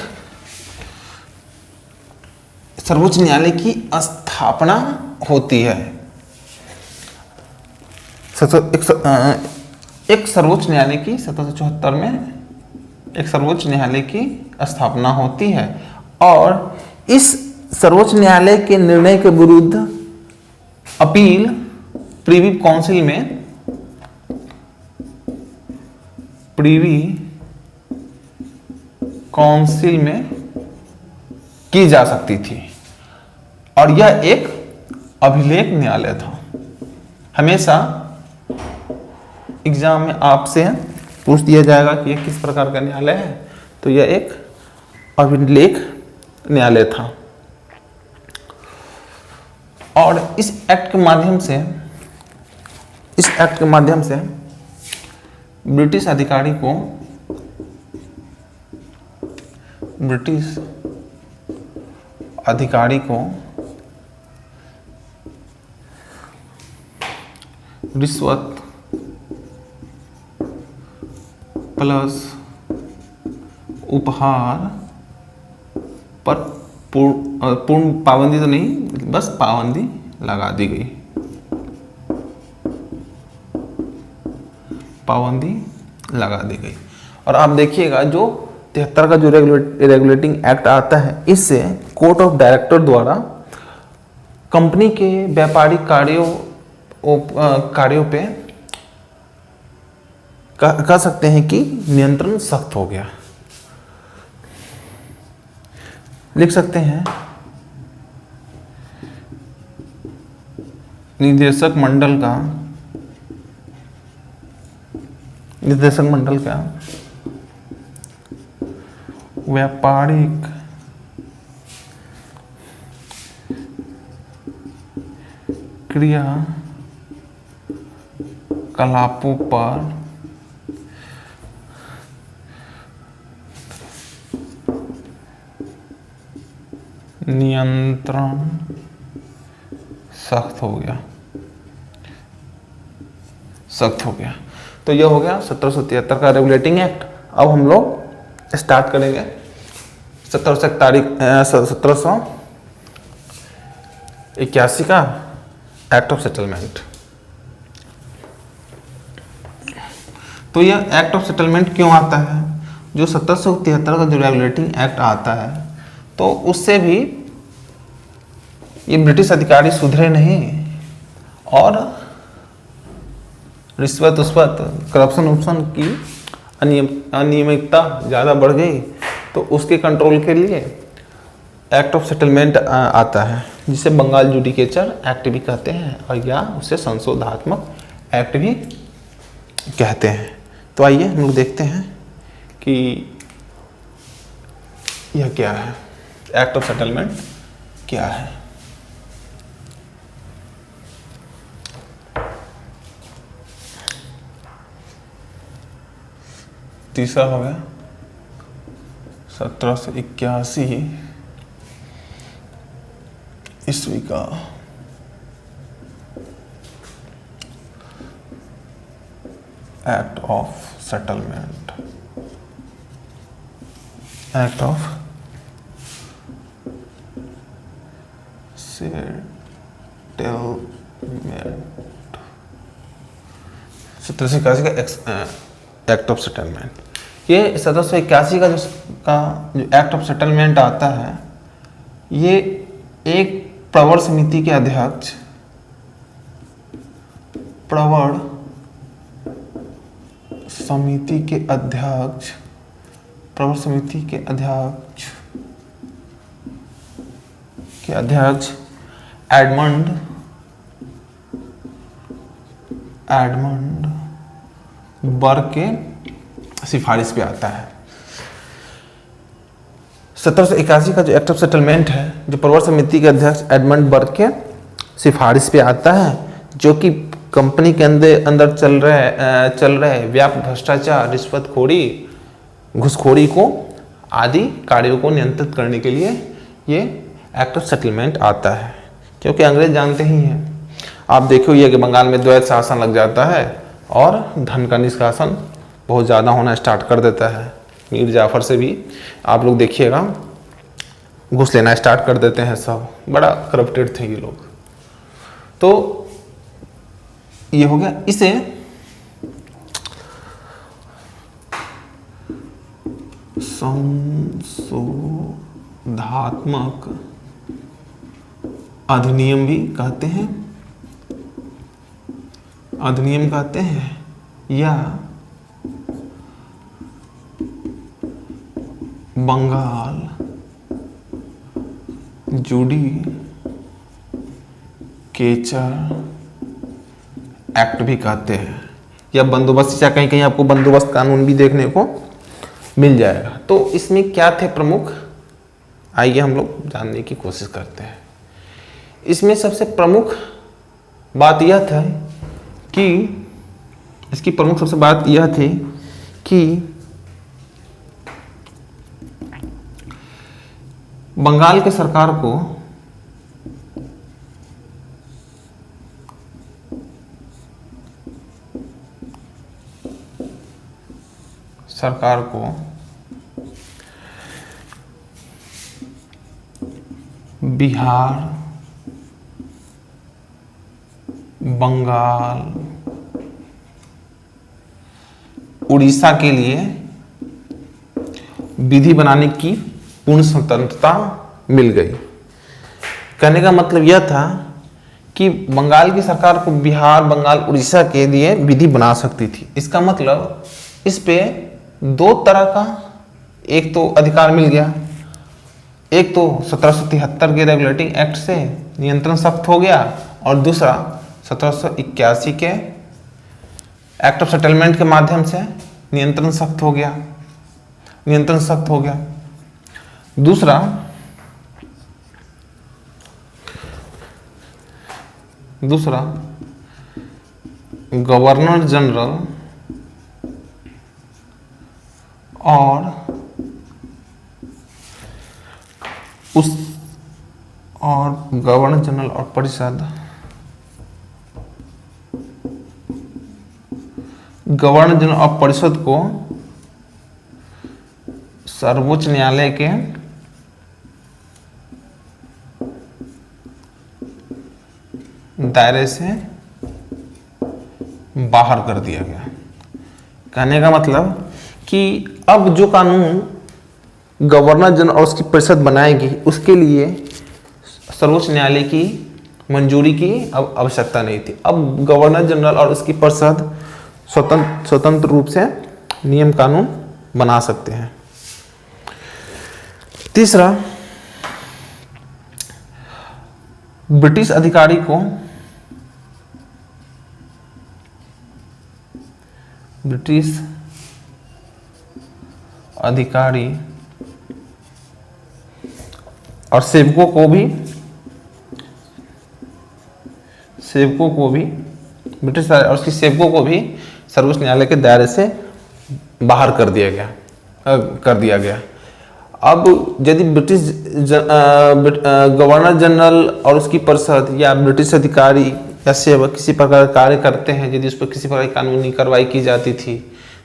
सर्वोच्च न्यायालय की स्थापना होती है। एक सर्वोच्च न्यायालय की 1774 में एक सर्वोच्च न्यायालय की स्थापना होती है और इस सर्वोच्च न्यायालय के निर्णय के विरुद्ध अपील प्रीवी काउंसिल में की जा सकती थी और यह एक अभिलेख न्यायालय था। हमेशा एग्जाम में आपसे पूछ दिया जाएगा कि यह किस प्रकार का न्यायालय है, तो यह एक अभिलेख न्यायालय था। और इस एक्ट के माध्यम से ब्रिटिश अधिकारी को रिश्वत प्लस उपहार पर पूर्ण पाबंदी तो नहीं, बस पाबंदी लगा दी गई। और आप देखिएगा जो 73 का जो रेगुलेटिंग एक्ट आता है, इससे कोर्ट ऑफ डायरेक्टर द्वारा कंपनी के व्यापारिक कार्यों पे कह सकते हैं कि नियंत्रण सख्त हो गया। लिख सकते हैं निदेशक मंडल का व्यापारिक क्रियाकलापों पर नियंत्रण सख्त हो गया। तो यह हो गया 1773 का रेगुलेटिंग एक्ट। अब हम लोग स्टार्ट करेंगे 1781 का एक्ट ऑफ सेटलमेंट। तो यह एक्ट ऑफ सेटलमेंट क्यों आता है? जो 1773 का जो रेगुलेटिंग एक्ट आता है, तो उससे भी ये ब्रिटिश अधिकारी सुधरे नहीं और रिश्वत करप्शन की अनियमितता ज़्यादा बढ़ गई। तो उसके कंट्रोल के लिए एक्ट ऑफ सेटलमेंट आता है, जिसे बंगाल जुडिकेचर एक्ट भी कहते हैं और या उसे संशोधनात्मक एक्ट भी कहते हैं। तो आइए हम लोग देखते हैं कि यह क्या है, एक्ट ऑफ सेटलमेंट क्या है। तीसरा हो गया 1781 ईस्वी का act of settlement, act of settlement, 1781 का एक्ट ऑफ सेटलमेंट। ये 1781 का जो एक्ट ऑफ सेटलमेंट आता है, ये एक प्रवर समिति के अध्यक्ष, प्रवर समिति के अध्यक्ष, प्रवर समिति के अध्यक्ष एडमंड बर्ग के सिफारिश पे आता है। 1781 का जो एक्ट ऑफ सेटलमेंट है, जो प्रवर समिति के अध्यक्ष एडमंड बर्ग के सिफारिश पे आता है, जो कि कंपनी के अंदर चल रहे व्यापक भ्रष्टाचार, रिश्वतखोरी, घूसखोरी को आदि कार्यों को नियंत्रित करने के लिए ये एक्ट ऑफ सेटलमेंट आता है। क्योंकि अंग्रेज जानते ही हैं, आप देखो ये कि बंगाल में द्वैत शासन लग जाता है और धन का निष्कासन बहुत ज़्यादा होना स्टार्ट कर देता है। मीर जाफर से भी आप लोग देखिएगा घूस लेना स्टार्ट कर देते हैं, सब बड़ा करप्टेड थे ये लोग। तो ये हो गया। इसे संशोधात्मक अधिनियम भी कहते हैं, अधिनियम कहते हैं, या बंगाल जुडिकेचर एक्ट भी कहते हैं, या बंदोबस्त, या कहीं कहीं आपको बंदोबस्त कानून भी देखने को मिल जाएगा। तो इसमें क्या थे प्रमुख, आइए हम लोग जानने की कोशिश करते हैं। इसमें सबसे प्रमुख बात यह था कि इसकी प्रमुख सबसे बात यह थी कि बंगाल के सरकार को बिहार, बंगाल, उड़ीसा के लिए विधि बनाने की पूर्ण स्वतंत्रता मिल गई। कहने का मतलब यह था कि बंगाल की सरकार को बिहार, बंगाल, उड़ीसा के लिए विधि बना सकती थी। इसका मतलब इस पे दो तरह का एक तो अधिकार मिल गया, एक तो 1773 के रेगुलेटिंग एक्ट से नियंत्रण सख्त हो गया, और दूसरा 1781 के एक्ट ऑफ सेटलमेंट के माध्यम से नियंत्रण सख्त हो गया, दूसरा गवर्नर जनरल और गवर्नर जनरल और परिषद, गवर्नर जनरल और परिषद को सर्वोच्च न्यायालय के दायरे से बाहर कर दिया गया। कहने का मतलब कि अब जो कानून गवर्नर जनरल और उसकी परिषद बनाएगी, उसके लिए सर्वोच्च न्यायालय की मंजूरी की अब आवश्यकता नहीं थी। अब गवर्नर जनरल और उसकी परिषद स्वतंत्र रूप से नियम कानून बना सकते हैं। तीसरा, ब्रिटिश अधिकारी को और सेवकों को भी ब्रिटिश और उसकी सेवकों को भी सर्वोच्च न्यायालय के दायरे से बाहर कर दिया गया। अब यदि ब्रिटिश गवर्नर जनरल और उसकी परिषद या ब्रिटिश अधिकारी या सेवक किसी प्रकार का कार्य करते हैं, यदि उस पर किसी प्रकार की कानूनी कार्रवाई की जाती थी,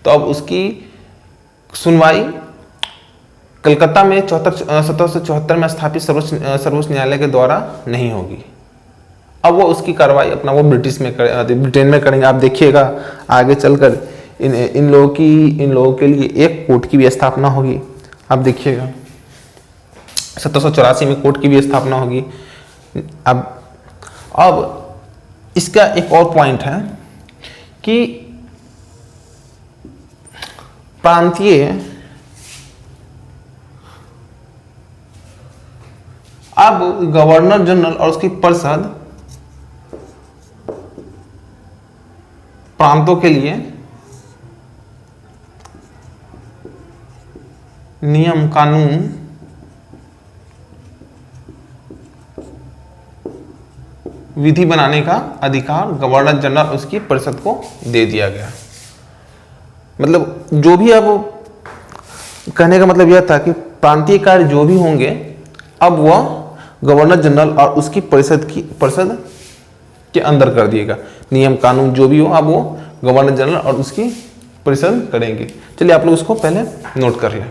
तो अब उसकी सुनवाई कलकत्ता में 1774 में स्थापित सर्वोच्च न्यायालय के द्वारा नहीं होगी। अब वो उसकी कार्रवाई अपना वो ब्रिटेन में करेंगे। आप देखिएगा आगे चलकर इन लोगों के लिए एक कोर्ट की भी स्थापना होगी। आप देखिएगा 1784 में कोर्ट की भी स्थापना होगी। अब इसका एक और पॉइंट है कि प्रांतीय अब गवर्नर जनरल और उसकी परिषद प्रांतों के लिए नियम कानून विधि बनाने का अधिकार गवर्नर जनरल उसकी परिषद को दे दिया गया। मतलब जो भी, अब कहने का मतलब यह था कि प्रांतीय कार्य जो भी होंगे अब वह गवर्नर जनरल और उसकी परिषद के अंदर कर दिएगा। नियम कानून जो भी हो अब वो गवर्नर जनरल और उसकी परिषद करेंगे। चलिए आप लोग उसको पहले नोट कर लें।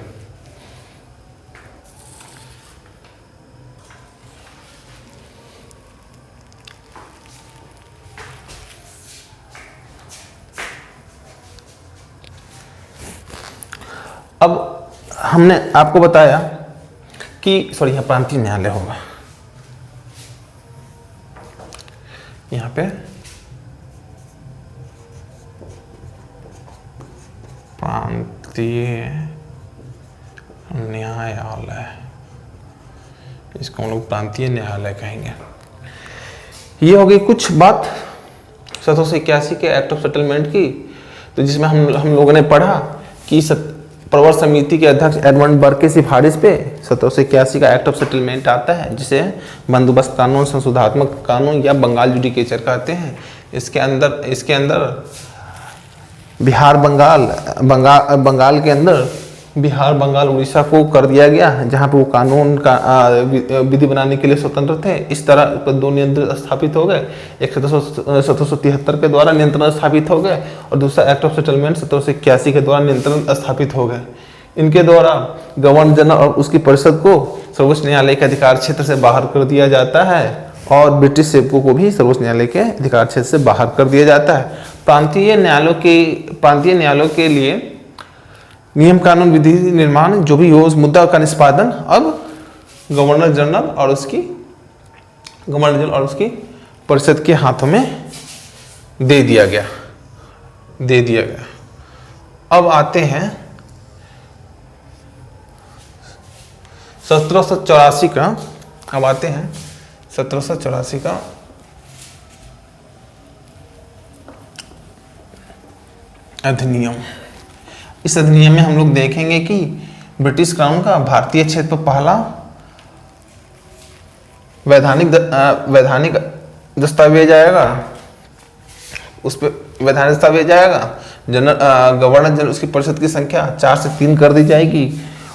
अब हमने आपको बताया कि यह प्रांतीय न्यायालय होगा। यहां पे प्रांतीय न्यायालय, इसको हम लोग प्रांतीय न्यायालय कहेंगे। ये हो गई कुछ बात 1781 के एक्ट ऑफ सेटलमेंट की, तो जिसमें हम लोगों ने पढ़ा कि प्रवर समिति के अध्यक्ष एडमंड बर्ग की सिफारिश पे 1781 का एक्ट ऑफ सेटलमेंट आता है, जिसे बंदोबस्त कानून, संशोधात्मक कानून या बंगाल जुडिकेचर कहते हैं। इसके अंदर बंगाल के अंदर बिहार, बंगाल, उड़ीसा को कर दिया गया, जहां पे वो कानून का विधि बनाने के लिए स्वतंत्र थे। इस तरह पर दो नियंत्रण स्थापित हो गए। एक 1773 के द्वारा नियंत्रण स्थापित हो गए और दूसरा एक्ट ऑफ सेटलमेंट 1781 के द्वारा नियंत्रण स्थापित हो गए। इनके द्वारा गवर्नर जनरल और उसकी परिषद को सर्वोच्च न्यायालय के अधिकार क्षेत्र से बाहर कर दिया जाता है और ब्रिटिश सेवकों को भी सर्वोच्च न्यायालय के अधिकार क्षेत्र से बाहर कर दिया जाता है। प्रांतीय न्यायालयों के लिए नियम कानून विधि निर्माण जो भी हो उस मुद्दा का निष्पादन अब गवर्नर जनरल और उसकी परिषद के हाथों में दे दिया गया। अब आते हैं 1784 का अधिनियम। इस अधिनियम में हम लोग देखेंगे कि ब्रिटिश क्राउन का भारतीय क्षेत्र पर पहला वैधानिक दस्तावेज आएगा। उस पर वैधानिक दस्तावेज आएगा। गवर्नर जनरल उसकी परिषद की संख्या 4 से 3 कर दी जाएगी।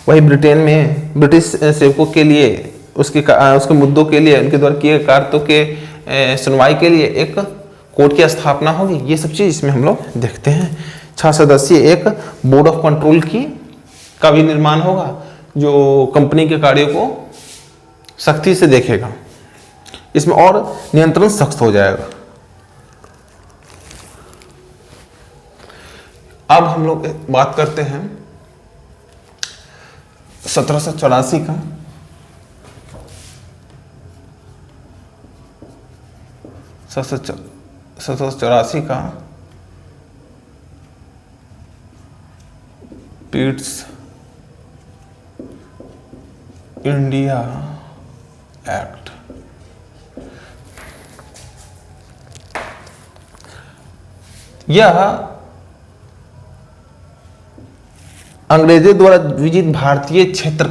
वही ब्रिटेन में ब्रिटिश सेवकों के लिए उसके मुद्दों के लिए उनके द्वारा किए कार्यों के सुनवाई के लिए एक कोर्ट की स्थापना होगी। ये सब चीज इसमें हम लोग देखते हैं। 6 सदस्यीय एक बोर्ड ऑफ कंट्रोल का भी निर्माण होगा, जो कंपनी के कार्यों को सख्ती से देखेगा। इसमें और नियंत्रण सख्त हो जाएगा। अब हम लोग बात करते हैं 1784 का। 1784 का पिट्स इंडिया एक्ट। यह अंग्रेजों द्वारा विजित भारतीय क्षेत्र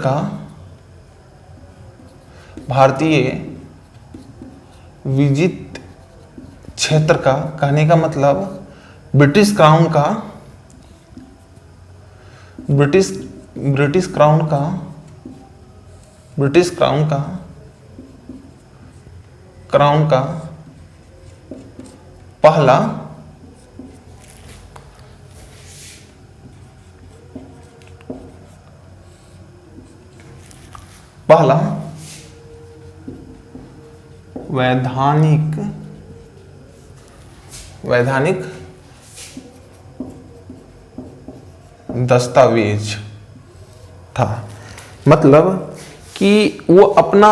का कहने का मतलब ब्रिटिश क्राउन का ब्रिटिश क्राउन का पहला वैधानिक दस्तावेज था। मतलब कि वो अपना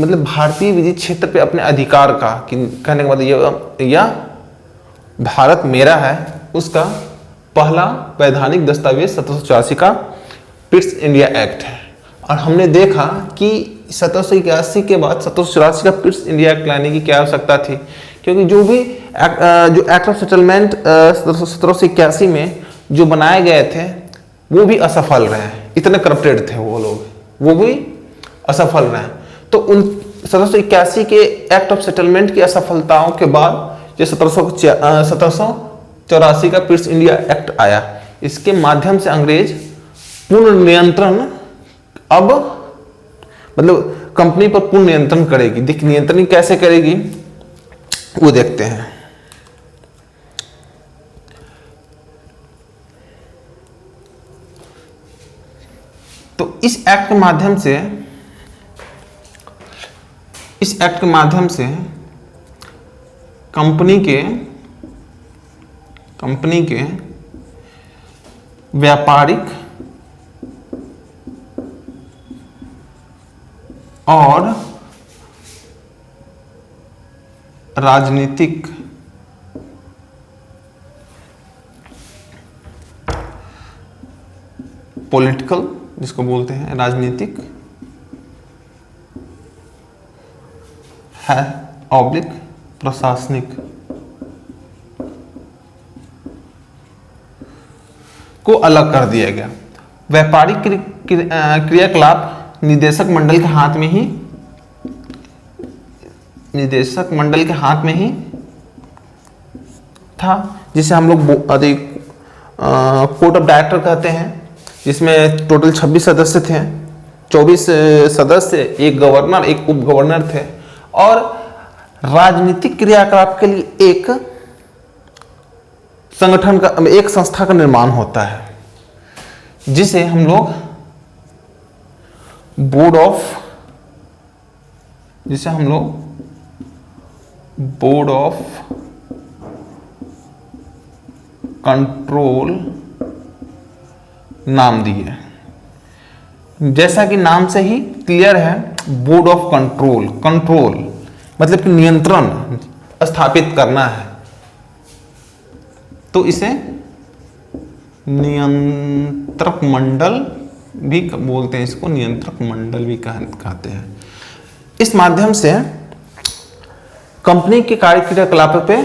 मतलब भारतीय विधि क्षेत्र पे अपने अधिकार का कहने का मतलब यह भारत मेरा है, उसका पहला वैधानिक दस्तावेज 1784 का पिट्स इंडिया एक्ट है। और हमने देखा कि 1781 के बाद 1784 का पिट्स इंडिया एक्ट लाने की क्या आवश्यकता थी, क्योंकि जो एक्ट ऑफ सेटलमेंट 1781 में जो बनाए गए थे वो भी असफल रहे, इतने करप्टेड थे वो लोग, वो भी असफल रहे। तो उन 1781 के एक्ट ऑफ सेटलमेंट की असफलताओं के बाद जो 1784 का पिट्स इंडिया एक्ट आया, इसके माध्यम से अंग्रेज पूर्ण नियंत्रण अब मतलब कंपनी पर पूर्ण नियंत्रण करेगी। नियंत्रण कैसे करेगी वो देखते हैं। तो इस एक्ट के माध्यम से कंपनी के व्यापारिक और राजनीतिक पॉलिटिकल, जिसको बोलते हैं राजनीतिक है ऑब्लिक प्रशासनिक को अलग कर दिया गया। व्यापारिक क्रियाकलाप निदेशक मंडल के हाथ में ही था, जिसे हम लोग कोर्ट ऑफ डायरेक्टर कहते हैं, जिसमें टोटल 26 सदस्य थे। 24 सदस्य, एक गवर्नर, एक उप गवर्नर थे। और राजनीतिक क्रियाकलाप के लिए एक संगठन का, एक संस्था का निर्माण होता है, जिसे हम लोग बोर्ड ऑफ कंट्रोल नाम दिए। जैसा कि नाम से ही क्लियर है, बोर्ड ऑफ कंट्रोल मतलब कि नियंत्रण स्थापित करना है, तो इसे नियंत्रक मंडल भी बोलते हैं, इसको नियंत्रक मंडल भी कहते हैं। इस माध्यम से कंपनी के कार्य क्रियाकलाप पे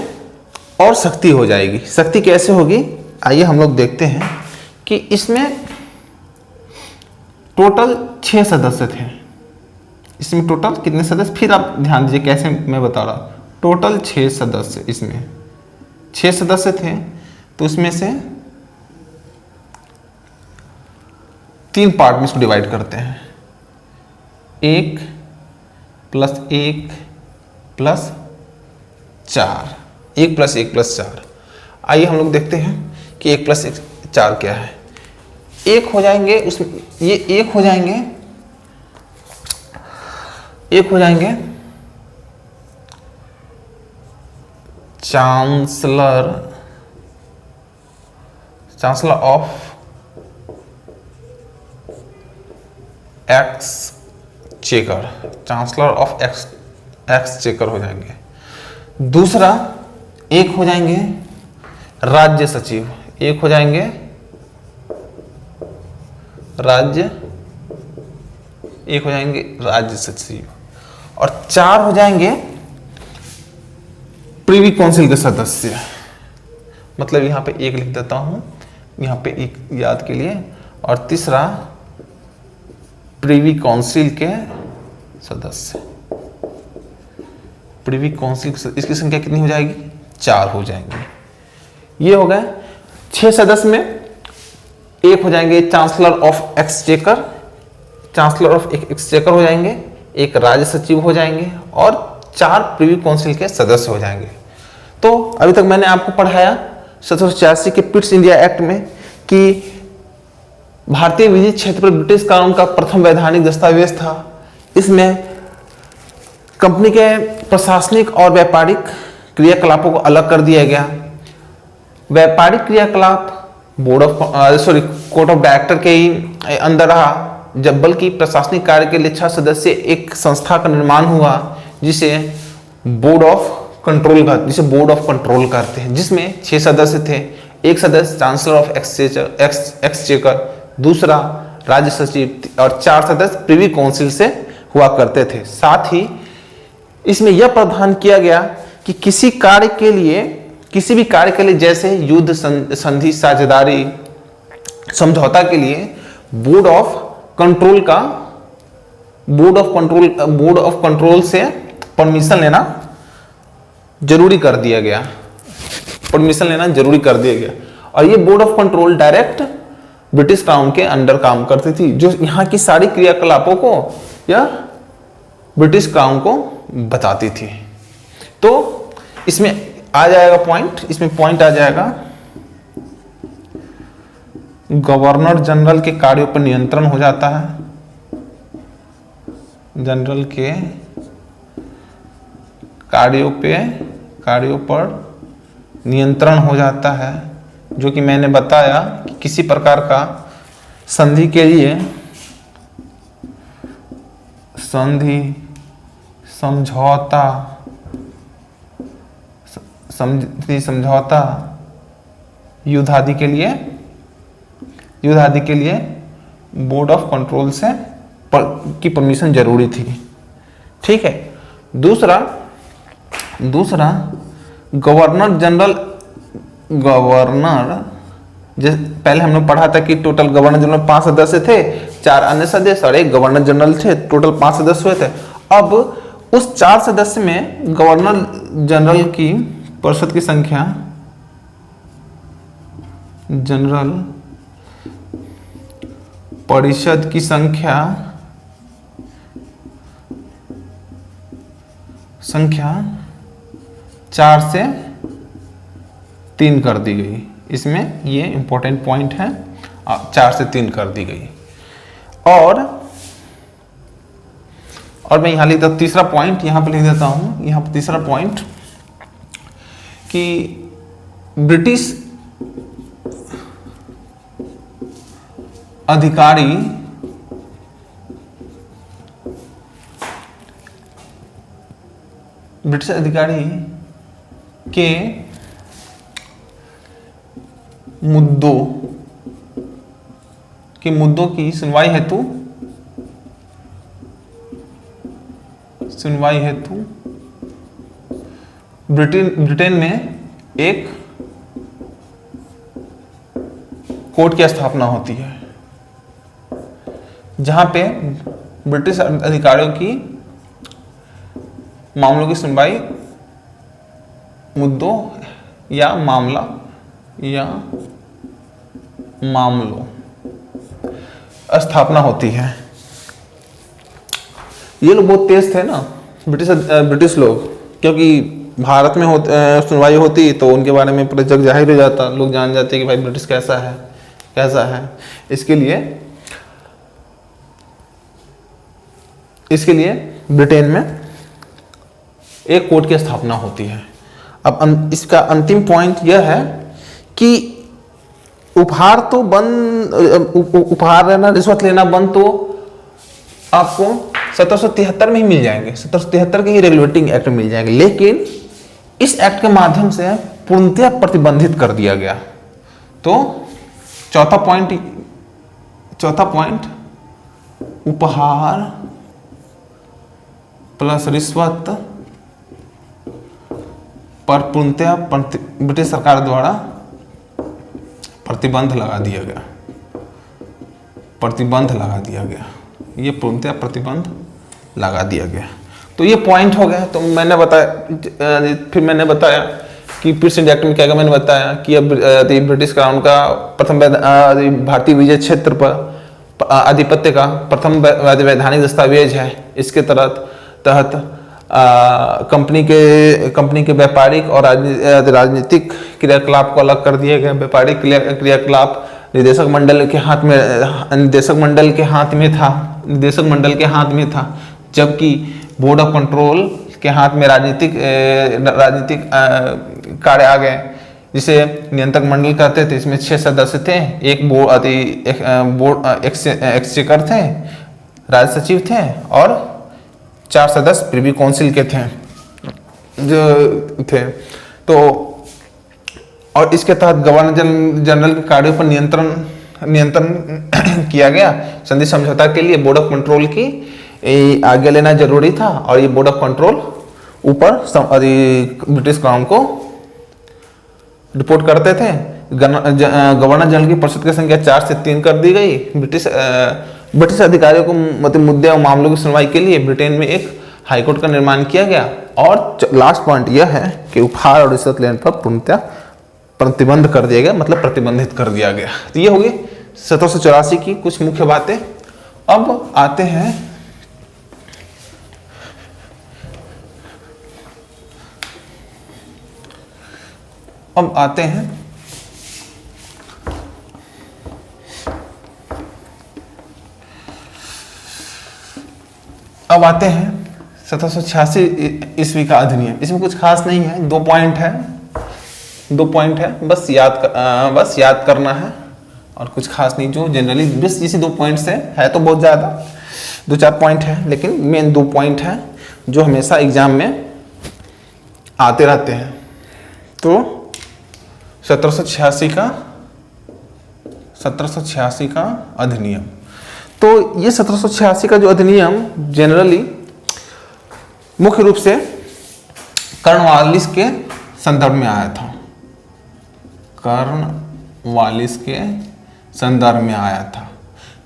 और सख्ती हो जाएगी। सख्ती कैसे होगी, आइए हम लोग देखते हैं कि इसमें टोटल 6 सदस्य थे। इसमें टोटल कितने सदस्य, फिर आप ध्यान दीजिए कैसे मैं बता रहा हूं। टोटल 6 सदस्य, इसमें 6 सदस्य थे, तो उसमें से 3 पार्ट में इसको डिवाइड करते हैं। 1 + 1 + 4, 1 + 1 + 4। आइए हम लोग देखते हैं कि 1 + 1 4 क्या है। एक हो जाएंगे उसमें, ये एक हो जाएंगे चांसलर ऑफ एक्सचेकर, एक्सचेकर हो जाएंगे। दूसरा एक हो जाएंगे राज्य सचिव, एक हो जाएंगे राज्य सचिव, और 4 हो जाएंगे प्रीवी काउंसिल के सदस्य। मतलब यहां पे एक लिख देता हूं, यहां पे एक याद के लिए, और तीसरा प्रीवी काउंसिल के सदस्य। प्रीवी काउंसिल, इसकी संख्या कितनी हो जाएगी, 4 हो जाएंगे। ये हो गए 6 सदस्य में। एक हो जाएंगे chancellor of exchequer, chancellor of exchequer हो जाएंगे, एक राज्य सचिव हो जाएंगे और 4 प्रिवी काउंसिल के सदस्य हो जाएंगे। तो अभी तक मैंने आपको पढ़ाया 1786 के पिट्स इंडिया एक्ट में कि भारतीय विधि क्षेत्र पर ब्रिटिश कानून का प्रथम वैधानिक दस्तावेज था। इसमें कंपनी के प्रशासनिक और व्यापारिक क्रियाकलापों को अलग कर दिया गया। व्यापारिक क्रियाकलाप कोर्ट ऑफ डायरेक्टर के ही अंदर रहा, जब बल्कि प्रशासनिक कार्य के लिए 6 सदस्य एक संस्था का निर्माण हुआ जिसे बोर्ड ऑफ कंट्रोल करते हैं, जिसमें 6 सदस्य थे। एक सदस्य चांसलर ऑफ एक्सचेकर, दूसरा राज्य सचिव और 4 सदस्य प्रिवी काउंसिल से हुआ करते थे। साथ ही इसमें यह प्रावधान किया गया कि किसी भी कार्य के लिए जैसे युद्ध, संधि, साझेदारी, समझौता के लिए बोर्ड ऑफ कंट्रोल से परमिशन लेना जरूरी कर दिया गया। और ये board of control direct British crown के अंडर काम करती थी, जो यहाँ की सारी क्रियाकलापों को या ब्रिटिश क्राउन को बताती थी। तो इसमें आ जाएगा पॉइंट आ जाएगा गवर्नर जनरल के कार्यों पर नियंत्रण हो जाता है। जनरल के कार्यों पर नियंत्रण हो जाता है, जो कि मैंने बताया कि किसी प्रकार का संधि के लिए समझौता युद्ध आदि के लिए बोर्ड ऑफ कंट्रोल की परमिशन जरूरी थी। ठीक है। दूसरा गवर्नर जैसे पहले हमने पढ़ा था कि टोटल गवर्नर जनरल 5 सदस्य थे, 4 अन्य सदस्य और 1 गवर्नर जनरल थे, टोटल 5 सदस्य हुए थे। अब उस 4 सदस्य में गवर्नर जनरल की परिषद की संख्या संख्या 4 से 3 कर दी गई। इसमें ये इंपॉर्टेंट पॉइंट है, 4 से 3 कर दी गई। और मैं यहां लिख देता, तीसरा पॉइंट यहां पर लिख देता हूं। यहां पर तीसरा पॉइंट कि ब्रिटिश अधिकारी के मुद्दों की सुनवाई हेतु ब्रिटेन में एक कोर्ट की स्थापना होती है, जहां पे ब्रिटिश अधिकारियों की मामलों की सुनवाई, मुद्दों या मामलों स्थापना होती है। ये लोग बहुत तेज थे ना ब्रिटिश लोग, क्योंकि भारत में सुनवाई होती तो उनके बारे में पूरा जग जाहिर हो जाता, लोग जान जाते कि भाई ब्रिटिश कैसा है। इसके लिए ब्रिटेन में एक कोर्ट की स्थापना होती है। अब इसका अंतिम पॉइंट यह है कि उपहार लेना, रिश्वत लेना बंद तो आपको 1773 में ही मिल जाएंगे, 1773 के ही रेगुलेटिंग एक्ट मिल जाएंगे। लेकिन इस एक्ट के माध्यम से पूर्णतः प्रतिबंधित कर दिया गया। तो चौथा पॉइंट उपहार प्लस रिश्वत पर पूर्णतः ब्रिटिश सरकार द्वारा प्रतिबंध लगा दिया गया। ये पूर्णतः प्रतिबंध लगा दिया गया। तो ये पॉइंट हो गया। तो मैंने बताया कि पिट्स इंडिया एक्ट में क्या मैंने बताया कि अब ब्रिटिश क्राउन का प्रथम भारतीय विजय क्षेत्र पर आधिपत्य का प्रथम वैधानिक दस्तावेज है। इसके तहत कंपनी के व्यापारिक और राजनीतिक क्रियाकलाप को अलग कर दिया गया। व्यापारिक क्रियाकलाप निदेशक मंडल के हाथ में था, जबकि बोर्ड ऑफ कंट्रोल के हाथ में राजनीतिक कार्य आ गए, जिसे नियंत्रक मंडल कहते थे। इसमें 6 सदस्य थे, एक बोर्ड एक्सचेकर थे, राज्य सचिव थे और 4 सदस्य प्रिवी काउंसिल के थे तो और इसके तहत गवर्नर जनरल के कार्यों पर नियंत्रण किया गया। संधि समझौता के लिए बोर्ड ऑफ कंट्रोल की आज्ञा लेना जरूरी था और ये बोर्ड ऑफ कंट्रोल ऊपर ब्रिटिश क्राउन को रिपोर्ट करते थे। गवर्नर जनरल की परिषद की संख्या 4 से 3 कर दी गई। ब्रिटिश अधिकारियों को मतलब मुद्दे और मामलों की सुनवाई के लिए ब्रिटेन में एक हाईकोर्ट का निर्माण किया गया। और लास्ट पॉइंट यह है कि उपहार और रिश्वत लेने पर पूर्णतः प्रतिबंध कर दिया गया, मतलब प्रतिबंधित कर दिया गया। तो ये होगी 1784 की कुछ मुख्य बातें। अब आते हैं अब आते हैं 1786 ईस्वी का अधिनियम। इसमें कुछ खास नहीं है, 2 पॉइंट है, बस याद करना है और कुछ खास नहीं। जो जनरली बस इसी 2 पॉइंट से है, तो बहुत ज़्यादा 2-4 पॉइंट है, लेकिन मेन 2 पॉइंट है जो हमेशा एग्जाम में आते रहते हैं। तो 1786 का अधिनियम। तो ये 1786 का जो अधिनियम जनरली मुख्य रूप से कॉर्नवालिस के संदर्भ में आया था। कॉर्नवालिस के संदर्भ में आया था।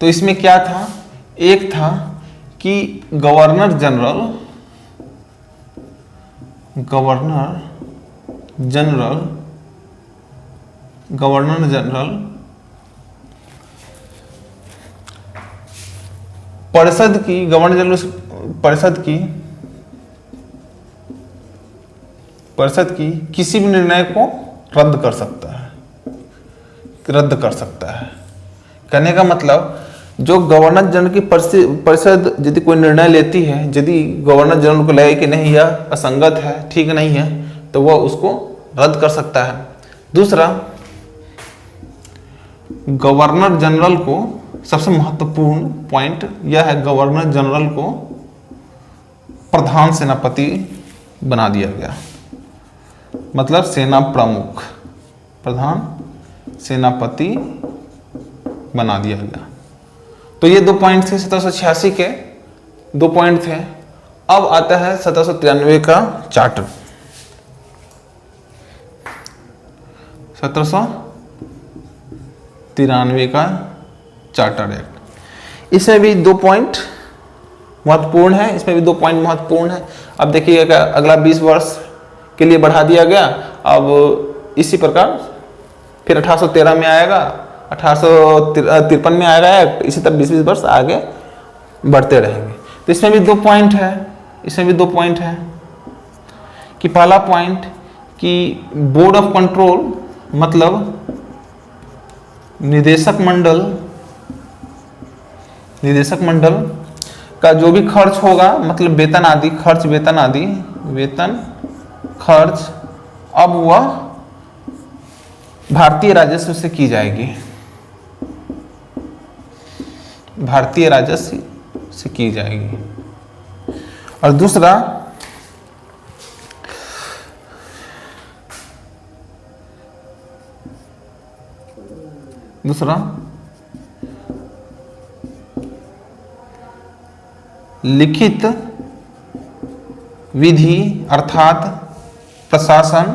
तो इसमें क्या था? एक था कि गवर्नर जनरल परिषद की किसी भी निर्णय को रद्द कर सकता है। कहने का मतलब जो गवर्नर जनरल की परिषद यदि कोई निर्णय लेती है, यदि गवर्नर जनरल को लगे कि नहीं यह असंगत है, ठीक नहीं है, तो वह उसको रद्द कर सकता है। दूसरा, गवर्नर जनरल को सबसे महत्वपूर्ण पॉइंट यह है, गवर्नर जनरल को प्रधान सेनापति बना दिया गया, मतलब सेना प्रमुख, प्रधान सेनापति बना दिया गया। तो ये 2 पॉइंट थे 1786 के, 2 पॉइंट थे। अब आता है 1793 का चार्टर। 1793 का चार्टर एक्ट। इसमें भी 2 पॉइंट महत्वपूर्ण है, इसमें भी 2 पॉइंट महत्वपूर्ण है। अब देखिएगा, अगला 20 वर्ष के लिए बढ़ा दिया गया। अब इसी प्रकार फिर 1813 में आएगा, 1853 में आएगा, इसी तरह 20-20 वर्ष आगे बढ़ते रहेंगे। तो इसमें भी 2 पॉइंट है, कि पहला पॉइंट कि बोर्ड ऑफ कंट्रोल मतलब निदेशक मंडल का जो भी खर्च होगा, मतलब वेतन खर्च अब वह भारतीय राजस्व से की जाएगी, और दूसरा लिखित विधि अर्थात प्रशासन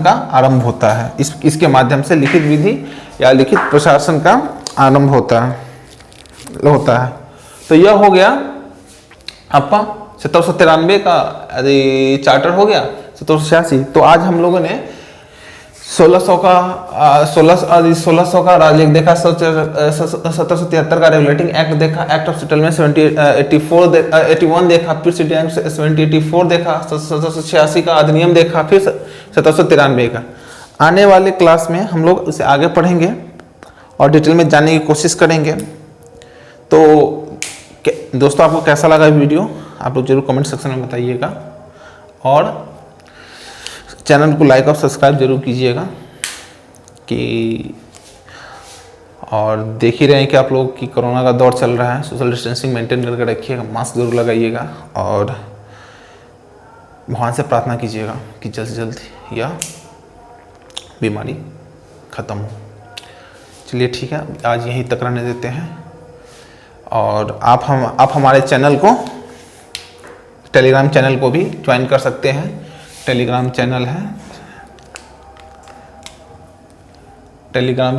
का आरंभ होता है। इसके माध्यम से लिखित विधि या लिखित प्रशासन का आरंभ होता है। तो यह हो गया आपका 1793 का चार्टर हो गया। 1786। तो आज हम लोगों ने 1600 का 1600 का राजलेख देखा, 1773 का रेगुलेटिंग एक्ट देखा, एक्ट ऑफ सेटलमेंट 81 देखा, फिर सिटी एक्ट 1784 देखा, 1786 का अधिनियम देखा, फिर 1793 का। आने वाले क्लास में हम लोग इसे आगे पढ़ेंगे और डिटेल में जानने की कोशिश करेंगे। तो दोस्तों आपको कैसा लगा वीडियो आप लोग जरूर कमेंट सेक्शन में बताइएगा, और चैनल को लाइक और सब्सक्राइब जरूर कीजिएगा कि, और देख ही रहे हैं कि आप लोग की कोरोना का दौर चल रहा है, सोशल डिस्टेंसिंग मेंटेन करके रखिएगा, मास्क जरूर लगाइएगा, और भगवान से प्रार्थना कीजिएगा कि जल्द से जल्द यह बीमारी ख़त्म हो। चलिए ठीक है, आज यहीं तक रहने देते हैं, और आप हमारे चैनल को, टेलीग्राम चैनल को भी ज्वाइन कर सकते हैं। टेलीग्राम चैनल है टेलीग्राम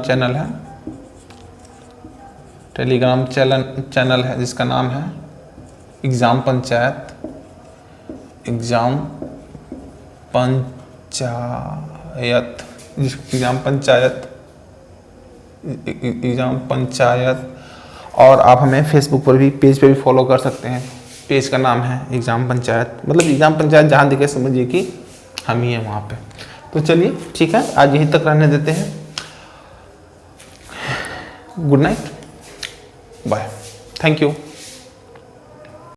चैनल है जिसका नाम है एग्ज़ाम पंचायत। एग्ज़ाम पंचायत। और आप हमें फेसबुक पर भी, पेज पे भी फॉलो कर सकते हैं। पेज का नाम है एग्ज़ाम पंचायत, मतलब एग्ज़ाम पंचायत जहाँ दिखे समझिए कि हम ही हैं वहाँ पे। तो चलिए ठीक है, आज यहीं तक रहने देते हैं। Good night, bye, thank you.